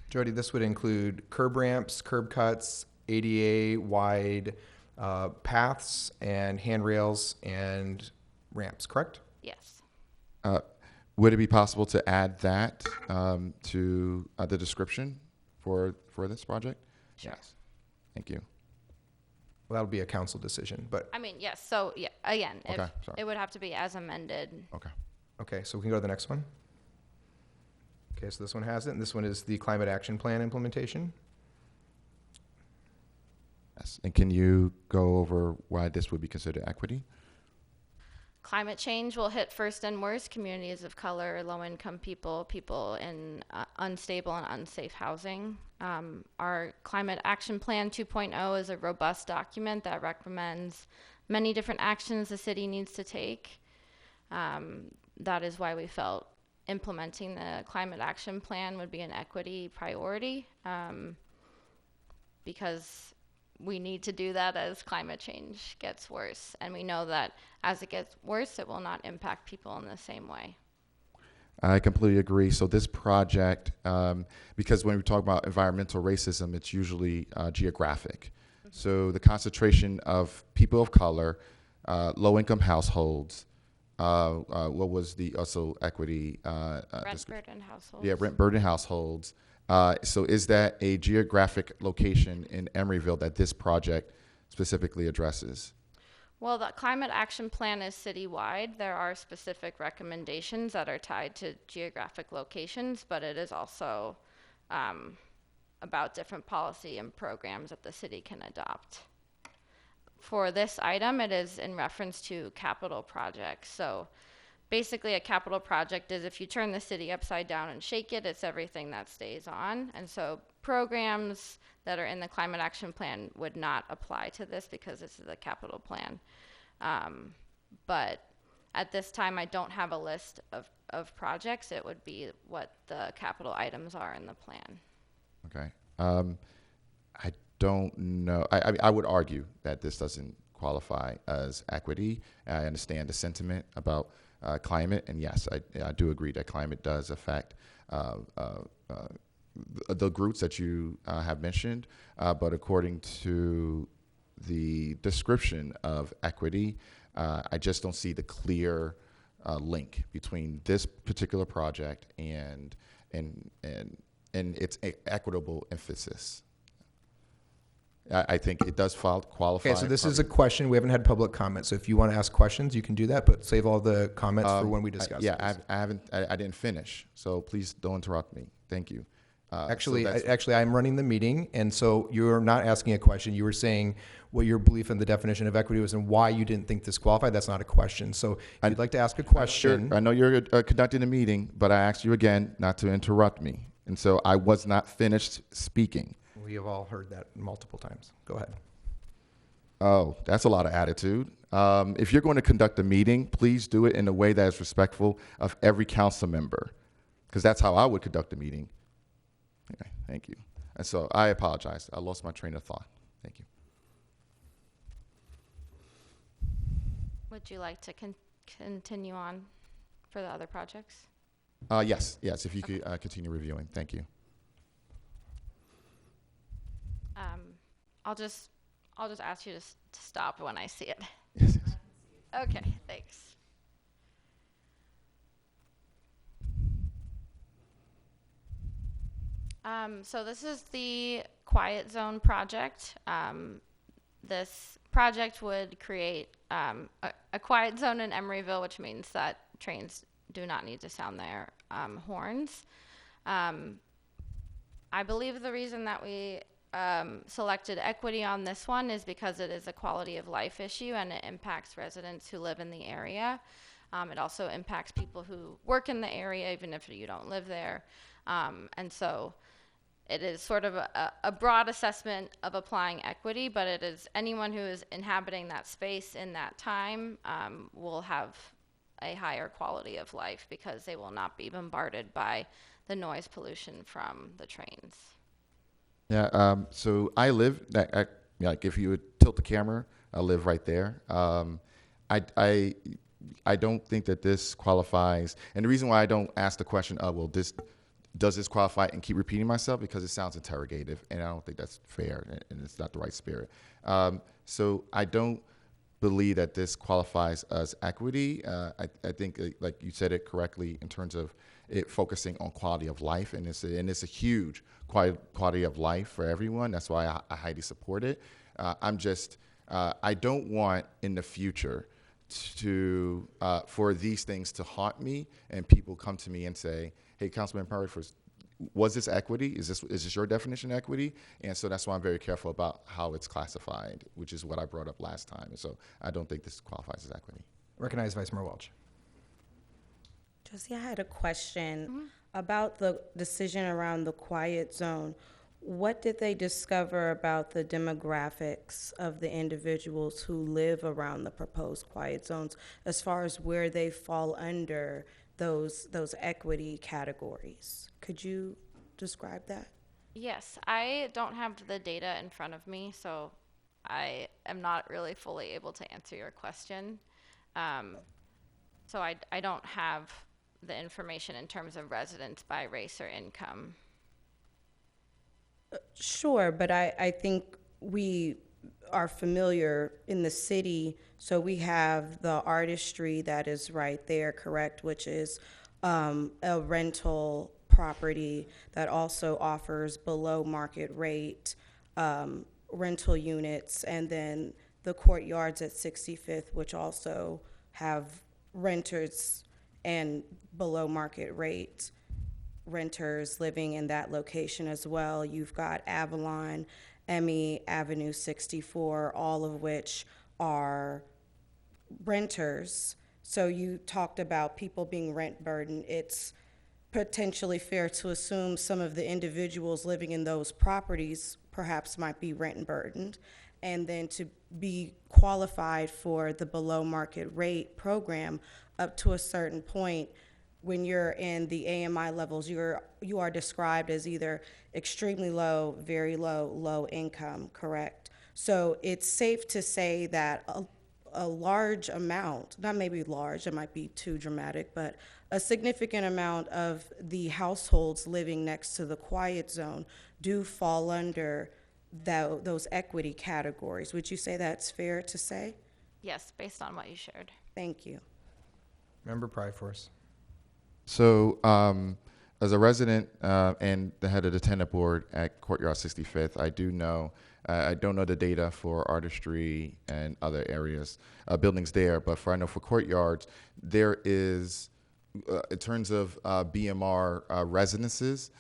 Jody, this would include curb ramps, curb cuts, ADA wide paths, and handrails and ramps, correct? Yes. Would it be possible to add that to the description for this project? Sure. Yes. Thank you. Well, that'll be a council decision, but, I mean, yes, so, yeah, again, Okay, if sorry. it would have to be as amended. Okay. okay, so we can go to the next one. Okay, so this one has it, and this one is the climate action plan implementation. Yes. And can you go over why this would be considered equity? Climate change will hit first and worst communities of color, low-income people, people in unstable and unsafe housing. Our Climate Action Plan 2.0 is a robust document that recommends many different actions the city needs to take. That is why we felt implementing the Climate Action Plan would be an equity priority, because we need to do that as climate change gets worse. And we know that as it gets worse, it will not impact people in the same way. I completely agree. So this project, because when we talk about environmental racism, it's usually geographic. Mm-hmm. So the concentration of people of color, low-income households, what was the also equity? Rent burden households. Yeah, rent burden households. So is that a geographic location in Emeryville that this project specifically addresses? Well, the Climate Action Plan is citywide. There are specific recommendations that are tied to geographic locations, but it is also about different policy and programs that the city can adopt. For this item, it is in reference to capital projects. So basically a capital project is if you turn the city upside down and shake it, it's everything that stays on. And so programs that are in the Climate Action Plan would not apply to this because this is a capital plan. But at this time, I don't have a list of projects. It would be what the capital items are in the plan. Okay. I don't know. I would argue that this doesn't qualify as equity. I understand the sentiment about climate, and yes, I do agree that climate does affect the groups that you have mentioned, but according to the description of equity, I just don't see the clear link between this particular project and its equitable emphasis. I think it does qualify. Okay, so this is a question. We haven't had public comment. So if you want to ask questions, you can do that, but save all the comments for when we discuss Yeah, this. I didn't finish, so please don't interrupt me. Thank you. Actually, so that's- actually, I'm running the meeting, and so you're not asking a question. You were saying what your belief in the definition of equity was and why you didn't think this qualified. That's not a question. So if you'd like to ask a question. I know you're conducting a meeting, but I asked you again not to interrupt me. And so I was not finished speaking. We have all heard that multiple times. Go ahead. Oh, that's a lot of attitude. If you're going to conduct a meeting, please do it in a way that is respectful of every council member, because that's how I would conduct a meeting. Okay, thank you. And so I apologize. I lost my train of thought. Thank you. Would you like to continue on for the other projects? Yes, if you could continue reviewing. Thank you. I'll just ask you to stop when I see it. Yes. Okay, thanks. So this is the Quiet Zone project. This project would create a quiet zone in Emeryville, which means that trains do not need to sound their horns. I believe the reason that we selected equity on this one is because it is a quality of life issue and it impacts residents who live in the area. It also impacts people who work in the area, even if you don't live there. And so it is sort of a broad assessment of applying equity, but it is anyone who is inhabiting that space in that time will have a higher quality of life because they will not be bombarded by the noise pollution from the trains. Yeah, so I live, like if you would tilt the camera, I live right there. I don't think that this qualifies, and the reason why I don't ask the question, does this qualify, and keep repeating myself, because it sounds interrogative, and I don't think that's fair, and it's not the right spirit. So I don't believe that this qualifies as equity. I think, like you said it correctly, in terms of it focusing on quality of life, and it's a huge quality of life for everyone. That's why I highly support it. I don't want in the future to for these things to haunt me, and people come to me and say, "Hey, Councilman Perry, was this equity? Is this your definition of equity?" And so that's why I'm very careful about how it's classified, which is what I brought up last time. And so I don't think this qualifies as equity. Recognize Vice Mayor Welch. Josie, I had a question about the decision around the quiet zone. What did they discover about the demographics of the individuals who live around the proposed quiet zones as far as where they fall under those equity categories? Could you describe that? Yes, I don't have the data in front of me, so I am not really fully able to answer your question. So I don't have the information in terms of residents by race or income. Sure, but I think we are familiar in the city, so we have the artistry that is right there, correct, which is a rental property that also offers below market rate rental units, and then the courtyards at 65th, which also have renters and below market rate renters living in that location as well. You've got Avalon, Emmy, Avenue 64, all of which are renters. So you talked about people being rent burdened. It's potentially fair to assume some of the individuals living in those properties perhaps might be rent burdened. And then to be qualified for the below market rate program up to a certain point, when you're in the AMI levels, you are described as either extremely low, very low, low income, correct? So it's safe to say that a large amount, not maybe large, it might be too dramatic, but a significant amount of the households living next to the quiet zone do fall under those equity categories. Would you say that's fair to say? Yes, based on what you shared. Thank you. Member Pryforce. So as a resident and the head of the tenant board at Courtyard 65th, I do know, I don't know the data for artistry and other areas, buildings there, but I know for courtyards, there is, in terms of BMR residences,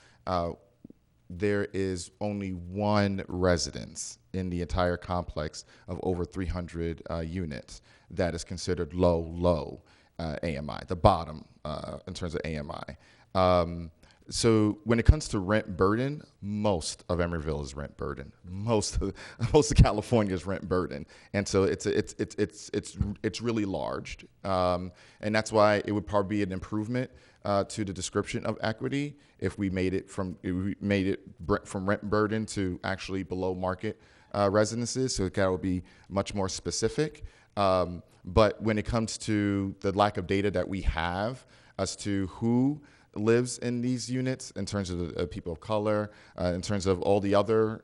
there is only one residence in the entire complex of over 300 units that is considered low AMI, the bottom in terms of AMI. So when it comes to rent burden, most of Emeryville is rent burden. Most of California is rent burden, and so it's really large, and that's why it would probably be an improvement to the description of equity if we made it from rent burden to actually below market residences. So that would be much more specific. But when it comes to the lack of data that we have as to who lives in these units, in terms of the people of color, in terms of all the other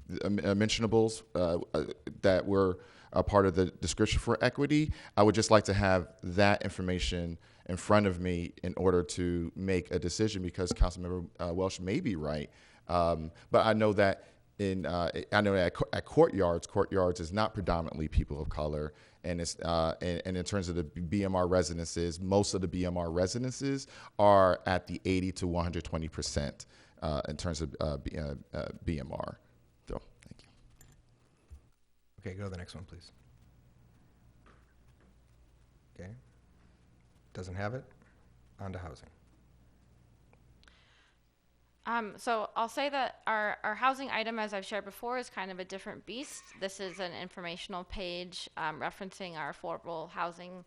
mentionables that were a part of the description for equity, I would just like to have that information in front of me in order to make a decision, because Councilmember Welsh may be right. But I know that at Courtyards is not predominantly people of color, and it's and in terms of the BMR residences, most of the BMR residences are at the 80 to 120% in terms of BMR. So, thank you. Okay, go to the next one, please. Okay. Doesn't have it. On to housing. So I'll say that our housing item, as I've shared before, is kind of a different beast. This is an informational page referencing our affordable housing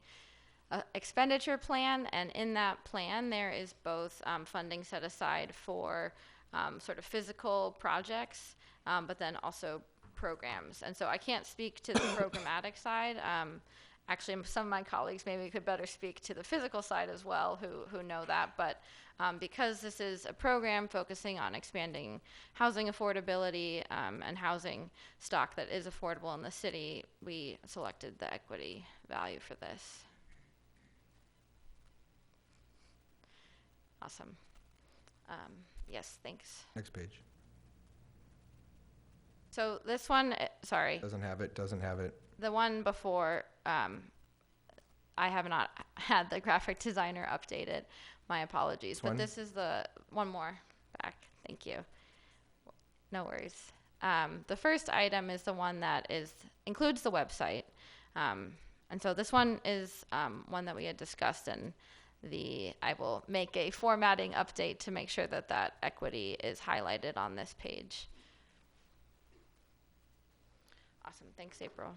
expenditure plan, and in that plan there is both funding set aside for sort of physical projects, but then also programs. And so I can't speak to the programmatic side. Actually, some of my colleagues maybe could better speak to the physical side as well, who know that. But because this is a program focusing on expanding housing affordability and housing stock that is affordable in the city, we selected the equity value for this. Awesome. Yes, thanks. Next page. So this one, sorry. Doesn't have it. Doesn't have it. The one before, I have not had the graphic designer updated. My apologies. But this is the one more back. Thank you. No worries. The first item is the one that includes the website. And so this one is one that we had discussed, and I will make a formatting update to make sure that equity is highlighted on this page. Awesome. Thanks, April.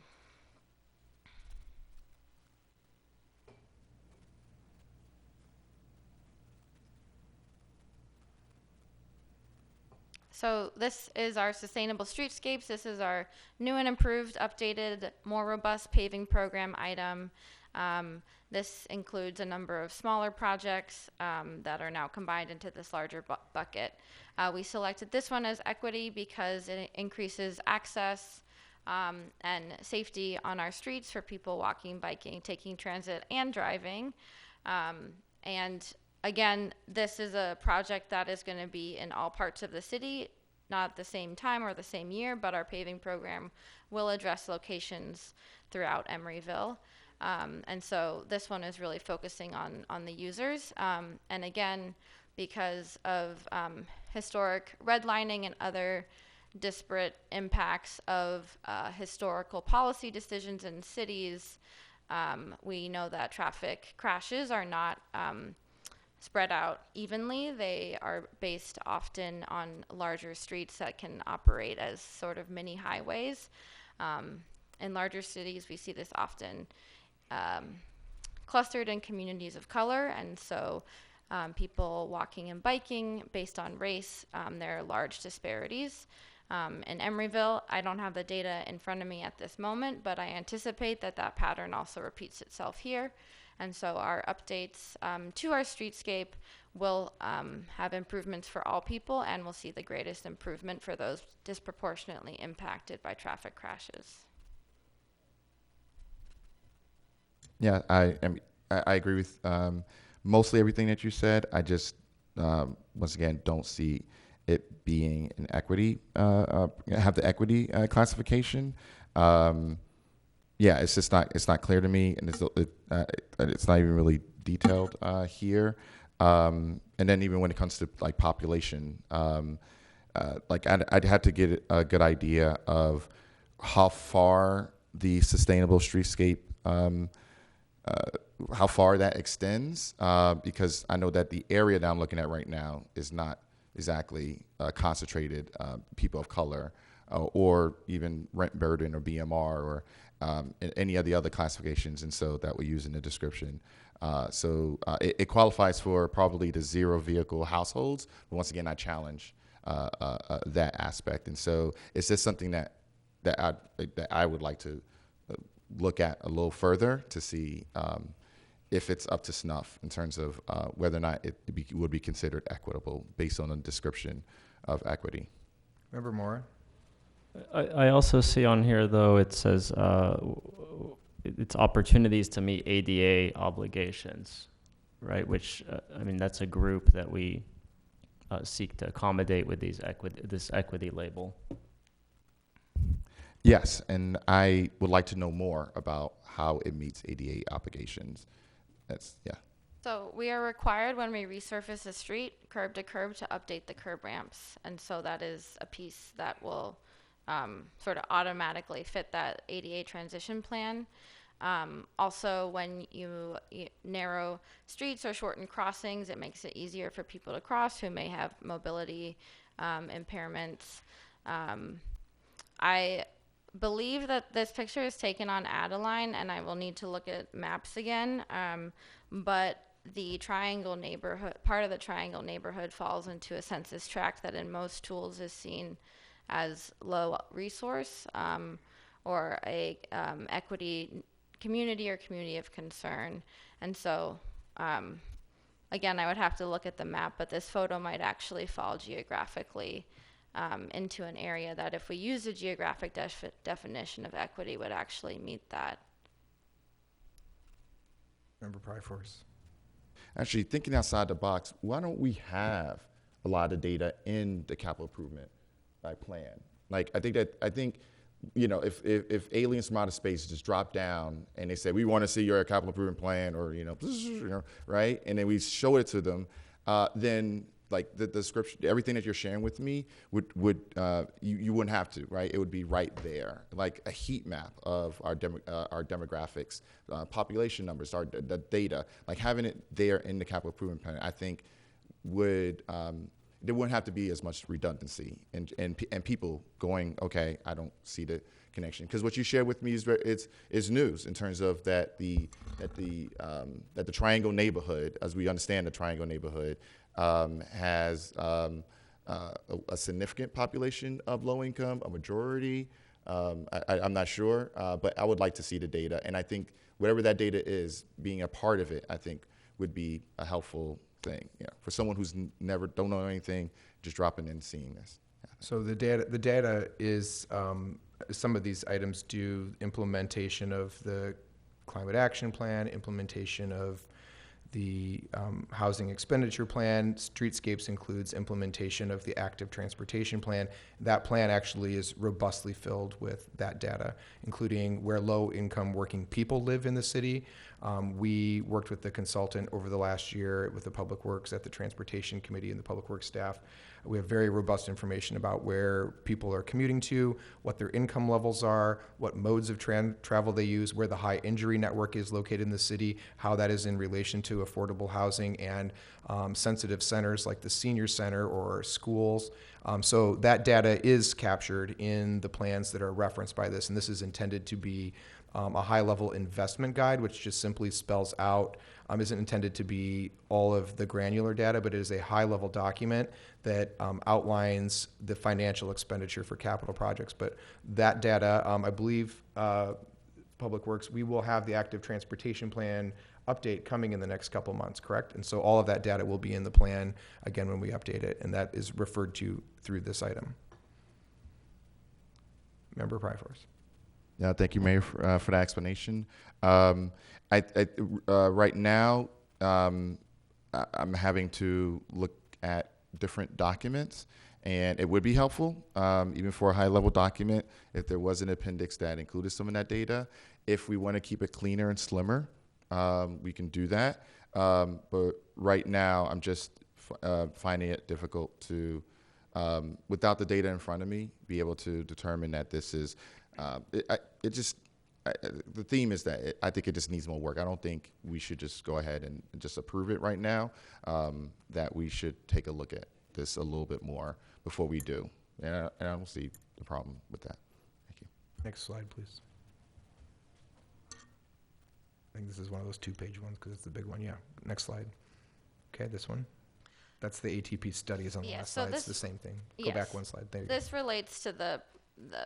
So this is our sustainable streetscapes. This is our new and improved, updated, more robust paving program item. This includes a number of smaller projects that are now combined into this larger bucket. We selected this one as equity because it increases access and safety on our streets for people walking, biking, taking transit, and driving. And again, this is a project that is going to be in all parts of the city, not at the same time or the same year, but our paving program will address locations throughout Emeryville. And so this one is really focusing on the users. And again, because of historic redlining and other disparate impacts of historical policy decisions in cities, we know that traffic crashes are not spread out evenly. They are based often on larger streets that can operate as sort of mini highways. In larger cities, we see this often clustered in communities of color, and so people walking and biking based on race, there are large disparities. In Emeryville, I don't have the data in front of me at this moment, but I anticipate that pattern also repeats itself here. And so our updates to our streetscape will have improvements for all people, and we'll see the greatest improvement for those disproportionately impacted by traffic crashes. Yeah, I agree with mostly everything that you said. I just once again don't see it being an equity have the equity classification. Yeah, it's just not clear to me, and it's not even really detailed here. And then even when it comes to like population, like I'd have to get a good idea of how far the sustainable streetscape, how far that extends, because I know that the area that I'm looking at right now is not exactly concentrated people of color, or even rent burden or BMR or any of the other classifications, and so that we use in the description. So it qualifies for probably the zero vehicle households. But once again, I challenge that aspect, and so it's just something that I would like to look at a little further to see if it's up to snuff in terms of whether or not would be considered equitable based on a description of equity. Member Mora? I also see on here, though, it says it's opportunities to meet ADA obligations, right? Which, I mean, that's a group that we seek to accommodate with this equity label. Yes, and I would like to know more about how it meets ADA obligations. Yeah. So we are required when we resurface a street, curb to curb, to update the curb ramps. And so that is a piece that will sort of automatically fit that ADA transition plan. Also, when you narrow streets or shorten crossings, it makes it easier for people to cross who may have mobility impairments. I believe that this picture is taken on Adeline, and I will need to look at maps again. But the Triangle neighborhood, part of the Triangle neighborhood, falls into a census tract that in most tools is seen as low resource or a equity community or community of concern. And so, again, I would have to look at the map, but this photo might actually fall geographically into an area that, if we use a geographic definition of equity, would actually meet that. Member Pryforce? Actually, thinking outside the box, why don't we have a lot of data in the capital improvement plan? Like, I think, you know, if aliens from outer space just drop down and they say, we want to see your capital improvement plan, or, you know, right? And then we show it to them, then like the description, everything that you're sharing with me you wouldn't have to, right? It would be right there, like a heat map of our demographics, population numbers, the data, like having it there in the capital improvement plan, I think would, there wouldn't have to be as much redundancy and people going, okay, I don't see the connection. Because what you shared with me is news in terms of that the Triangle neighborhood, as we understand the Triangle neighborhood, has a significant population of low income, a majority. I'm not sure, but I would like to see the data. And I think whatever that data is, being a part of it, I think would be a helpful thing. Yeah, for someone who's don't know anything, just dropping in and seeing this. Yeah. So the data is, some of these items do implementation of the climate action plan, implementation of the housing expenditure plan. Streetscapes includes implementation of the active transportation plan. That plan actually is robustly filled with that data, including where low-income working people live in the city. We worked with the consultant over the last year with the Public Works at the Transportation Committee and the Public Works staff. We have very robust information about where people are commuting to, what their income levels are, what modes of travel they use, where the high injury network is located in the city, how that is in relation to affordable housing and sensitive centers like the senior center or schools. So that data is captured in the plans that are referenced by this, and this is intended to be a high-level investment guide, which just simply spells out, isn't intended to be all of the granular data, but it is a high-level document that outlines the financial expenditure for capital projects. But that data, I believe, Public Works, we will have the active transportation plan update coming in the next couple months, correct? And so all of that data will be in the plan, again, when we update it, and that is referred to through this item. Member Pryforce. Yeah, thank you, Mayor, for that explanation. Right now, I'm having to look at different documents, and it would be helpful, even for a high-level document, if there was an appendix that included some of that data. If we want to keep it cleaner and slimmer, we can do that. But right now, I'm just finding it difficult to, without the data in front of me, be able to determine that this is. The theme is that I think it just needs more work. I don't think we should just go ahead and just approve it right now. That we should take a look at this a little bit more before we do. And I don't see the problem with that. Thank you. Next slide, please. I think this is one of those two-page ones because it's the big one. Yeah. Next slide. Okay, this one. That's the ATP studies on the last so slide. It's this- the same thing. Go yes. back one slide. There you go. This relates to the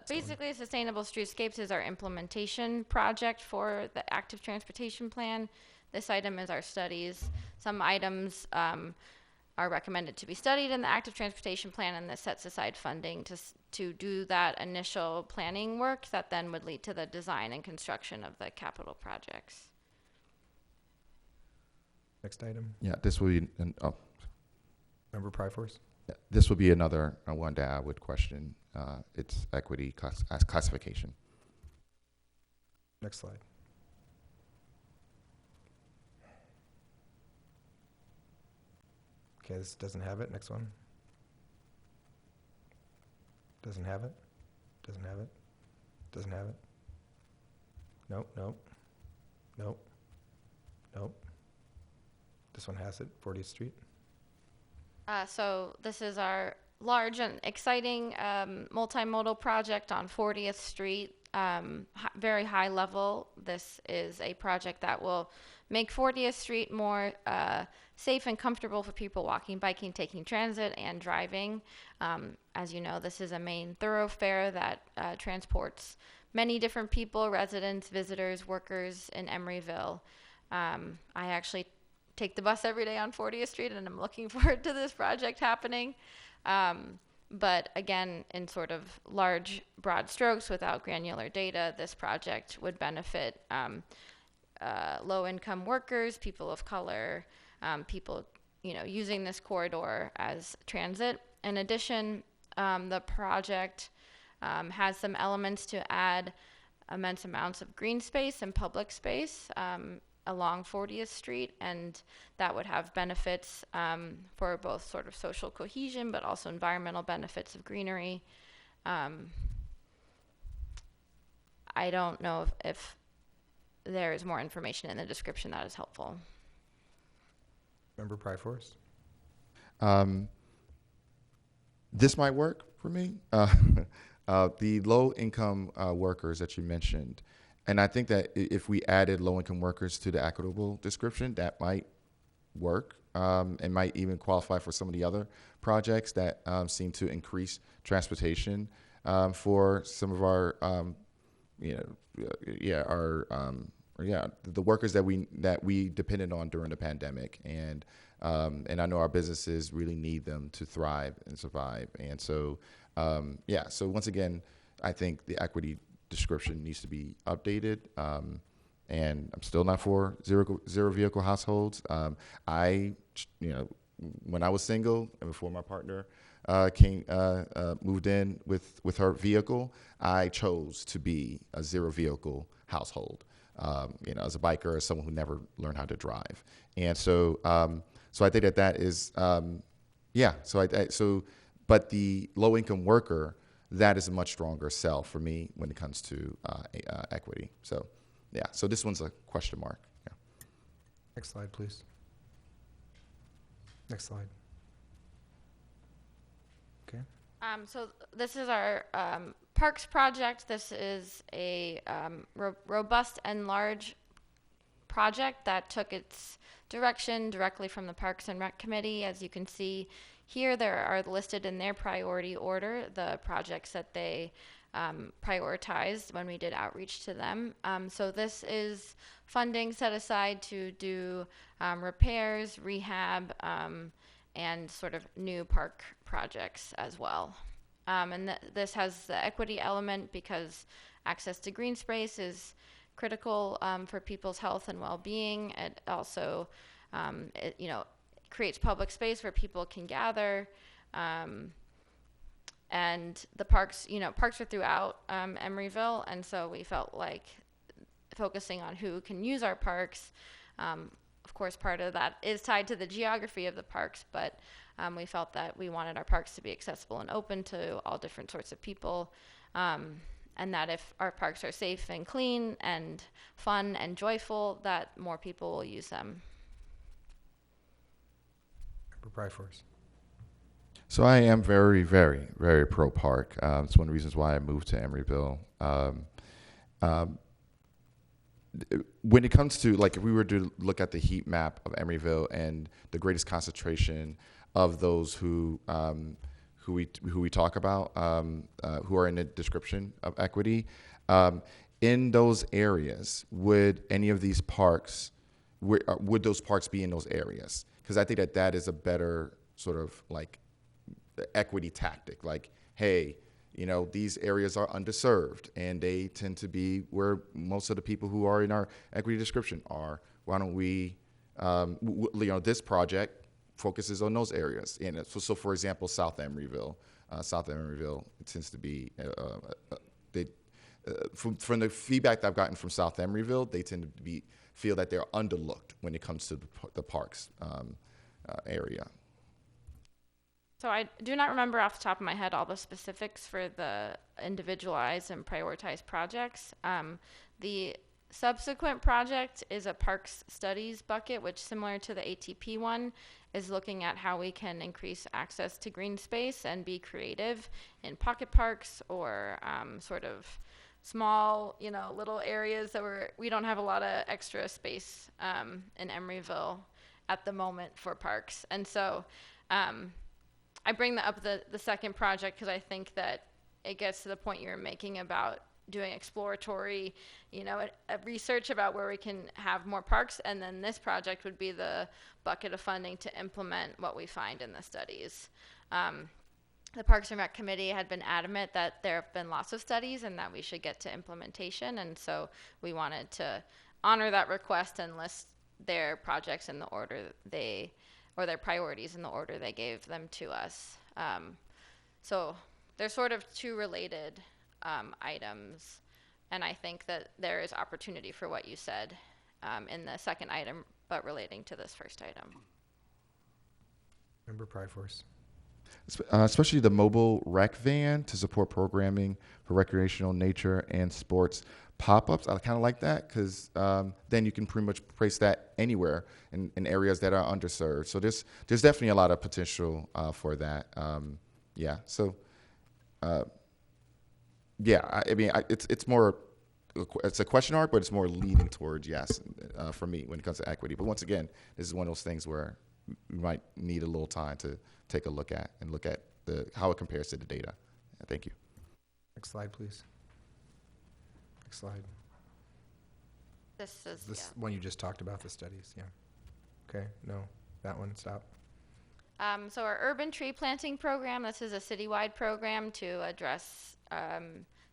Basically, Sustainable Streetscapes is our implementation project for the active transportation plan. This item is our studies. Some items are recommended to be studied in the active transportation plan, and this sets aside funding to do that initial planning work that then would lead to the design and construction of the capital projects. Next item. Yeah, this will be, Member Pryforce. this will be another one that I would question its equity as classification. Next slide. Okay, this doesn't have it. Next one. Doesn't have it. Doesn't have it. Doesn't have it. Nope, nope. Nope. Nope. This one has it. 40th Street. So this is our large and exciting multimodal project on 40th Street. Very high level. This is a project that will make 40th Street more safe and comfortable for people walking, biking, taking transit, and driving. As you know, this is a main thoroughfare that transports many different people, residents, visitors, workers in Emeryville. I actually take the bus every day on 40th Street, and I'm looking forward to this project happening. But again, in sort of large, broad strokes without granular data, this project would benefit low-income workers, people of color, people using this corridor as transit. In addition, the project has some elements to add immense amounts of green space and public space along 40th Street, and that would have benefits for both sort of social cohesion, but also environmental benefits of greenery. I don't know if there is more information in the description that is helpful. Member Pryforce. This might work for me. The low-income workers that you mentioned, and I think that if we added low-income workers to the equitable description, that might work and might even qualify for some of the other projects that seem to increase transportation for some of our, the workers that we depended on during the pandemic, and I know our businesses really need them to thrive and survive, and so so once again, I think the equity description needs to be updated, and I'm still not for zero vehicle households. When I was single and before my partner moved in with her vehicle, I chose to be a zero vehicle household. As a biker, as someone who never learned how to drive, and so I think that is but the low income worker, that is a much stronger sell for me when it comes to equity. So this one's a question mark. Yeah. Next slide, please. Next slide. Okay. So this is our parks project. This is a robust and large project that took its direction directly from the Parks and Rec Committee. As you can see here, there are listed in their priority order the projects that they prioritized when we did outreach to them. So this is funding set aside to do repairs, rehab, and sort of new park projects as well. And this has the equity element because access to green space is critical for people's health and well-being. It also, creates public space where people can gather. And the parks, parks are throughout Emeryville, and so we felt like focusing on who can use our parks. Of course, part of that is tied to the geography of the parks, but we felt that we wanted our parks to be accessible and open to all different sorts of people, and that if our parks are safe and clean and fun and joyful, that more people will use them. Member Pryforce. So I am very, very, very pro park. It's one of the reasons why I moved to Emeryville. When it comes to, like, if we were to look at the heat map of Emeryville and the greatest concentration of those who who we talk about, who are in the description of equity. In those areas, would any of these parks, would those parks be in those areas? Because I think that is a better sort of like equity tactic. Like, hey, you know, these areas are underserved, and they tend to be where most of the people who are in our equity description are. Why don't we, you know, this project focuses on those areas. And so for example, South Emeryville it tends to be, from the feedback that I've gotten from South Emeryville, they tend to feel that they're underlooked when it comes to the parks area. So I do not remember off the top of my head all the specifics for the individualized and prioritized projects. The subsequent project is a parks studies bucket, which, similar to the ATP one, is looking at how we can increase access to green space and be creative in pocket parks or sort of small, you know, little areas that we don't have a lot of extra space in Emeryville at the moment for parks. And so I bring up the second project because I think that it gets to the point you're making about doing exploratory, you know, a research about where we can have more parks, and then this project would be the bucket of funding to implement what we find in the studies. The Parks and Rec Committee had been adamant that there have been lots of studies and that we should get to implementation, and so we wanted to honor that request and list their projects in the order or their priorities in the order they gave them to us. So they're sort of two related items, and I think that there is opportunity for what you said in the second item, but relating to this first item. Member Pryforce. Especially the mobile rec van to support programming for recreational, nature, and sports pop-ups. I kind of like that because then you can pretty much place that anywhere in areas that are underserved. So there's definitely a lot of potential for that. Yeah. So yeah. I mean, it's more. It's a question mark, but it's more leading towards yes for me when it comes to equity. But once again, this is one of those things where we might need a little time to take a look at how it compares to the data. Thank you. Next slide, please. Next slide. This is This one you just talked about, the studies, yeah. Okay, no, that one, stop. So our urban tree planting program, this is a citywide program to address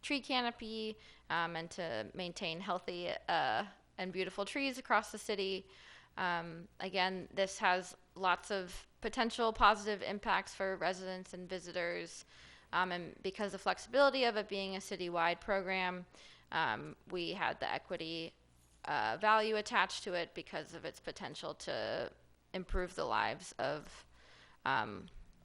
tree canopy and to maintain healthy and beautiful trees across the city. Again, this has lots of potential positive impacts for residents and visitors. And because of the flexibility of it being a citywide program, we had the equity value attached to it because of its potential to improve the lives of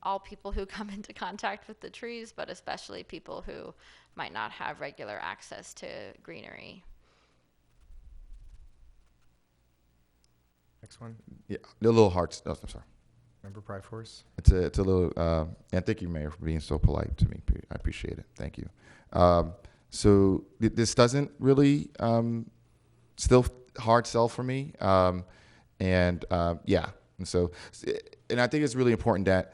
all people who come into contact with the trees, but especially people who might not have regular access to greenery. Next one. Yeah, a little hard. Oh, I'm sorry. Member Pryforce. It's a little. And thank you, Mayor, for being so polite to me. I appreciate it. Thank you. So this doesn't really still hard sell for me. And yeah. And so, and I think it's really important that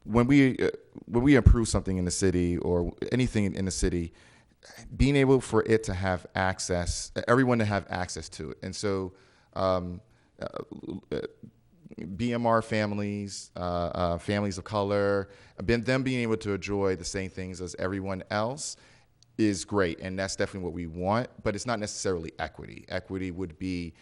when we improve something in the city or anything in the city, being able for it to have access, everyone to have access to it. And so, BMR families, families of color, them being able to enjoy the same things as everyone else is great, and that's definitely what we want, but it's not necessarily equity. Equity would be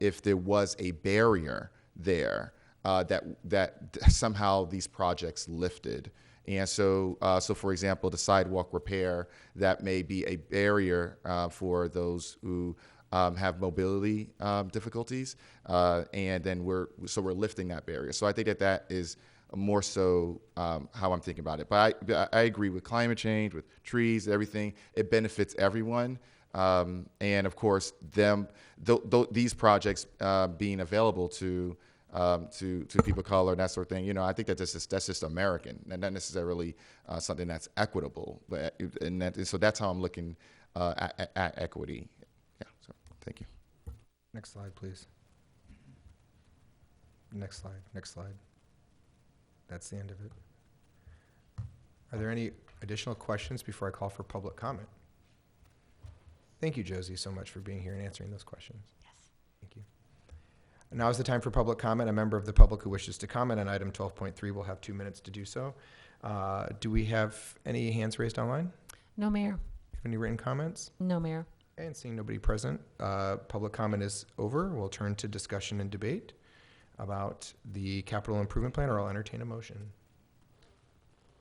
if there was a barrier there that somehow these projects lifted. And so, for example, the sidewalk repair, that may be a barrier for those who have mobility difficulties, and then we're lifting that barrier. So I think that is more so how I'm thinking about it. But I agree with climate change, with trees, everything. It benefits everyone, and of course, these projects being available to people of color and that sort of thing. You know, I think that's just American, and not necessarily something that's equitable. But so that's how I'm looking at equity. Yeah. So thank you. Next slide, please. Next slide. Next slide. That's the end of it. Are there any additional questions before I call for public comment? Thank you, Josie, so much for being here and answering those questions. Yes. Thank you. Now is the time for public comment. A member of the public who wishes to comment on item 12.3 will have 2 minutes to do so. Do we have any hands raised online? No, Mayor. Any written comments? No, Mayor. Okay, and seeing nobody present, public comment is over. We'll turn to discussion and debate about the capital improvement plan, or I'll entertain a motion.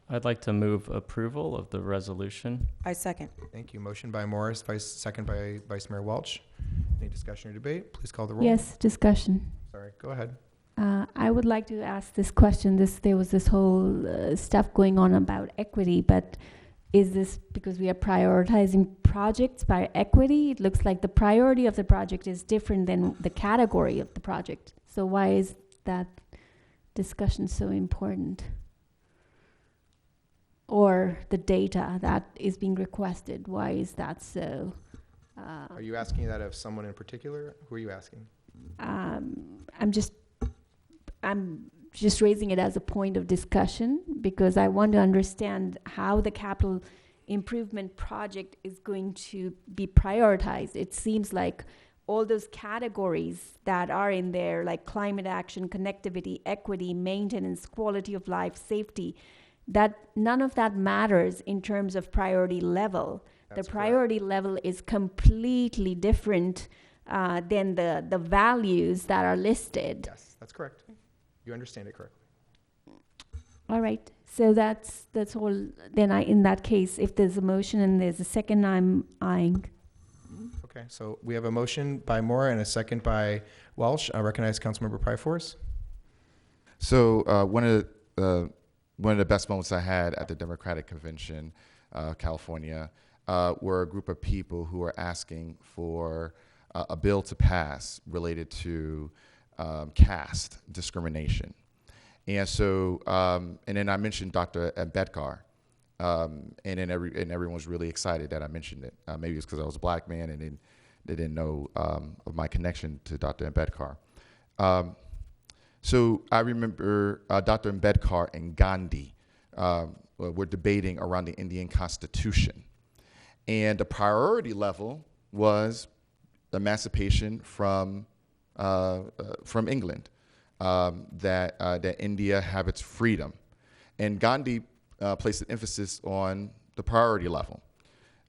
I'd like to move approval of the resolution. I second. Thank you. Motion by Morris, second by Vice Mayor Welch. Any discussion or debate? Please call the roll. Yes, discussion. Sorry, go ahead. I would like to ask this question. There was this whole stuff going on about equity, but is this because we are prioritizing projects by equity? It looks like the priority of the project is different than the category of the project. So why is that discussion so important? Or the data that is being requested, why is that so? Are you asking that of someone in particular? Who are you asking? I'm just raising it as a point of discussion because I want to understand how the capital improvement project is going to be prioritized. It seems like all those categories that are in there, like climate action, connectivity, equity, maintenance, quality of life, safety, that none of that matters in terms of priority level. That's the priority level is completely different than the values that are listed. Yes, that's correct. You understand it correctly. All right. So that's all. Then in that case, if there's a motion and there's a second, I'm eyeing. Okay, so we have a motion by Moore and a second by Welch. I recognize Councilmember Pryforce. So one of the best moments I had at the Democratic Convention, California, were a group of people who were asking for a bill to pass related to caste discrimination. And so, and then I mentioned Dr. Ambedkar, and then everyone was really excited that I mentioned it. Maybe it's because I was a black man and then they didn't know of my connection to Dr. Ambedkar. So I remember Dr. Ambedkar and Gandhi were debating around the Indian Constitution. And the priority level was emancipation from England, that India have its freedom. And Gandhi placed an emphasis on the priority level.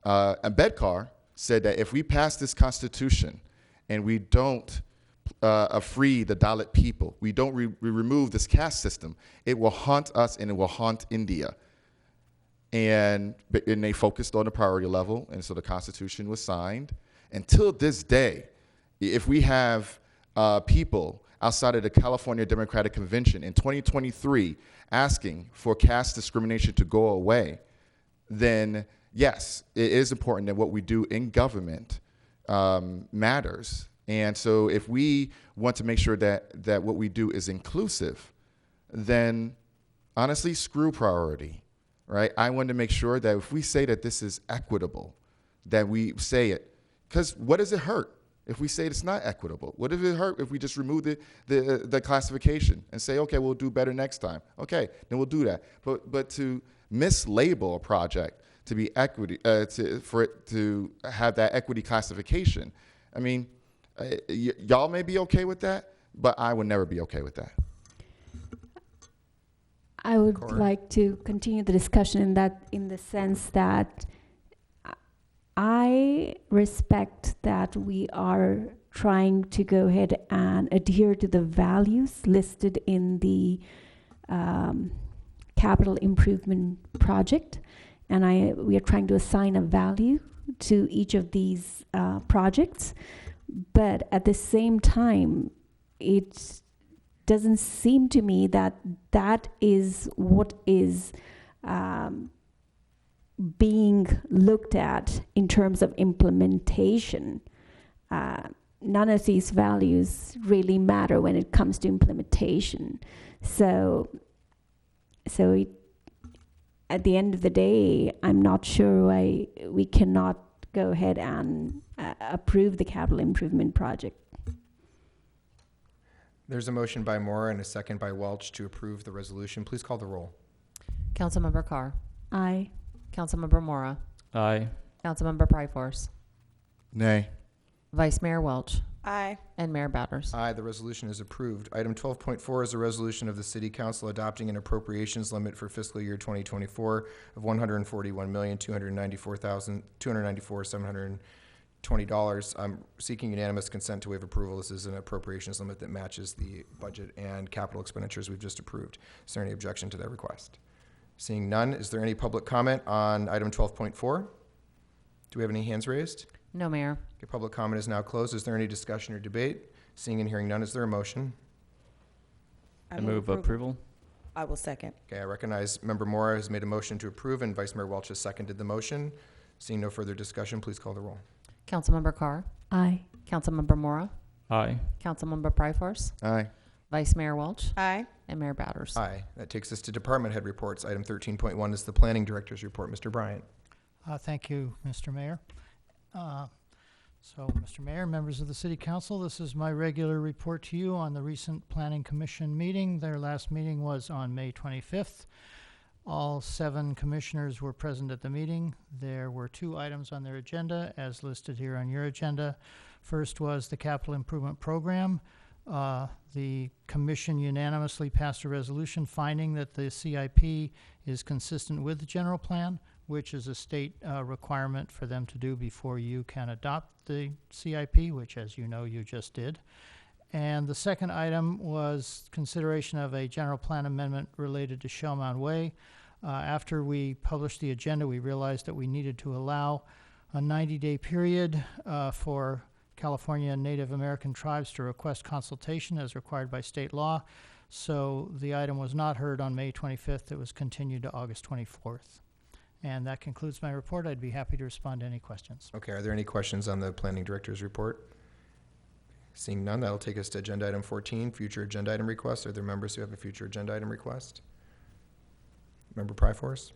Ambedkar said that if we pass this constitution and we don't free the Dalit people, we don't we remove this caste system, it will haunt us and it will haunt India. And they focused on the priority level, and so the Constitution was signed. Until this day, if we have people outside of the California Democratic Convention in 2023 asking for caste discrimination to go away, then yes, it is important that what we do in government matters. And so if we want to make sure that what we do is inclusive, then honestly, screw priority. Right? I want to make sure that if we say that this is equitable, that we say it. Because what does it hurt if we say it's not equitable? What does it hurt if we just remove the classification and say, okay, we'll do better next time? Okay, then we'll do that. But to mislabel a project to be equity, for it to have that equity classification, I mean, y'all may be okay with that, but I would never be okay with that. I would Cora? like to continue the discussion in the sense that I respect that we are trying to go ahead and adhere to the values listed in the capital improvement project, and we are trying to assign a value to each of these projects, but at the same time, it doesn't seem to me that is what is being looked at in terms of implementation. None of these values really matter when it comes to implementation. So at the end of the day, I'm not sure why we cannot go ahead and approve the capital improvement project. There's a motion by Moore and a second by Welch to approve the resolution. Please call the roll. Councilmember Carr. Aye. Councilmember Mora, Aye. Councilmember Pryforce, Nay. Vice Mayor Welch, Aye. and Mayor Bowders. Aye, the resolution is approved. Item 12.4 is a resolution of the City Council adopting an appropriations limit for fiscal year 2024 of $141,294,720. I'm seeking unanimous consent to waive approval. This is an appropriations limit that matches the budget and capital expenditures we've just approved. Is there any objection to that request? Seeing none, is there any public comment on item 12.4? Do we have any hands raised? No, Mayor. Okay, public comment is now closed. Is there any discussion or debate? Seeing and hearing none, is there a motion? I move approval. I will second. Okay, I recognize Member Mora has made a motion to approve, and Vice Mayor Welch has seconded the motion. Seeing no further discussion, please call the roll. Councilmember Carr, Aye. Councilmember Mora, Aye. Councilmember Pryforce, Aye. Vice Mayor Welch, Aye. and Mayor Bowders. Aye. That takes us to department head reports. Item 13.1 is the Planning Director's report. Mr. Bryant. Thank you, Mr. Mayor. Mr. Mayor, members of the City Council, this is my regular report to you on the recent Planning Commission meeting. Their last meeting was on May 25th. All 7 commissioners were present at the meeting. There were 2 items on their agenda, as listed here on your agenda. First was the Capital Improvement Program. The commission unanimously passed a resolution finding that the CIP is consistent with the general plan, which is a state requirement for them to do before you can adopt the CIP, which, as you know, you just did. And the second item was consideration of a general plan amendment related to Shellmound Way. After we published the agenda, we realized that we needed to allow a 90-day period for California and Native American tribes to request consultation as required by state law. So the item was not heard on May 25th. It was continued to August 24th. And that concludes my report. I'd be happy to respond to any questions. Okay, are there any questions on the Planning Director's report? Seeing none, that'll take us to agenda item 14, future agenda item requests. Are there members who have a future agenda item request? Member Pryforce?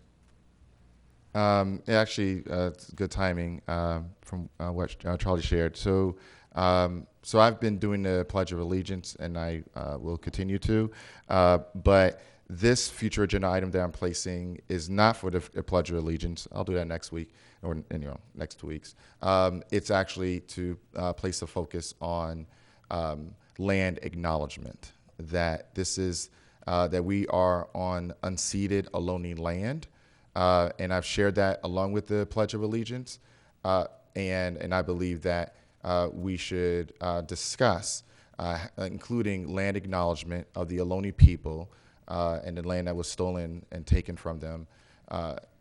It's good timing from what Charlie shared. So I've been doing the Pledge of Allegiance, and I will continue to. But this future agenda item that I'm placing is not for the Pledge of Allegiance. I'll do that next week, or next 2 weeks. It's actually to place a focus on land acknowledgement. That this is that we are on unceded Ohlone land. And I've shared that along with the Pledge of Allegiance, and I believe that we should discuss including land acknowledgement of the Ohlone people and the land that was stolen and taken from them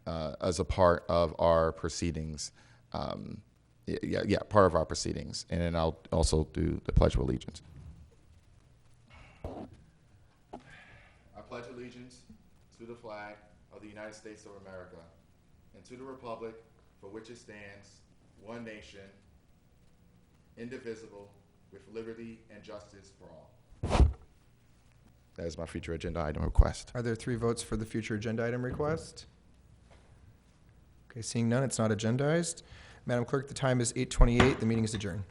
as a part of our proceedings. Part of our proceedings. And then I'll also do the Pledge of Allegiance. I pledge allegiance to the flag of the United States of America, and to the republic for which it stands, one nation, indivisible, with liberty and justice for all. That is my future agenda item request. Are there 3 votes for the future agenda item request? Okay, seeing none, it's not agendized. Madam Clerk, the time is 8:28. The meeting is adjourned.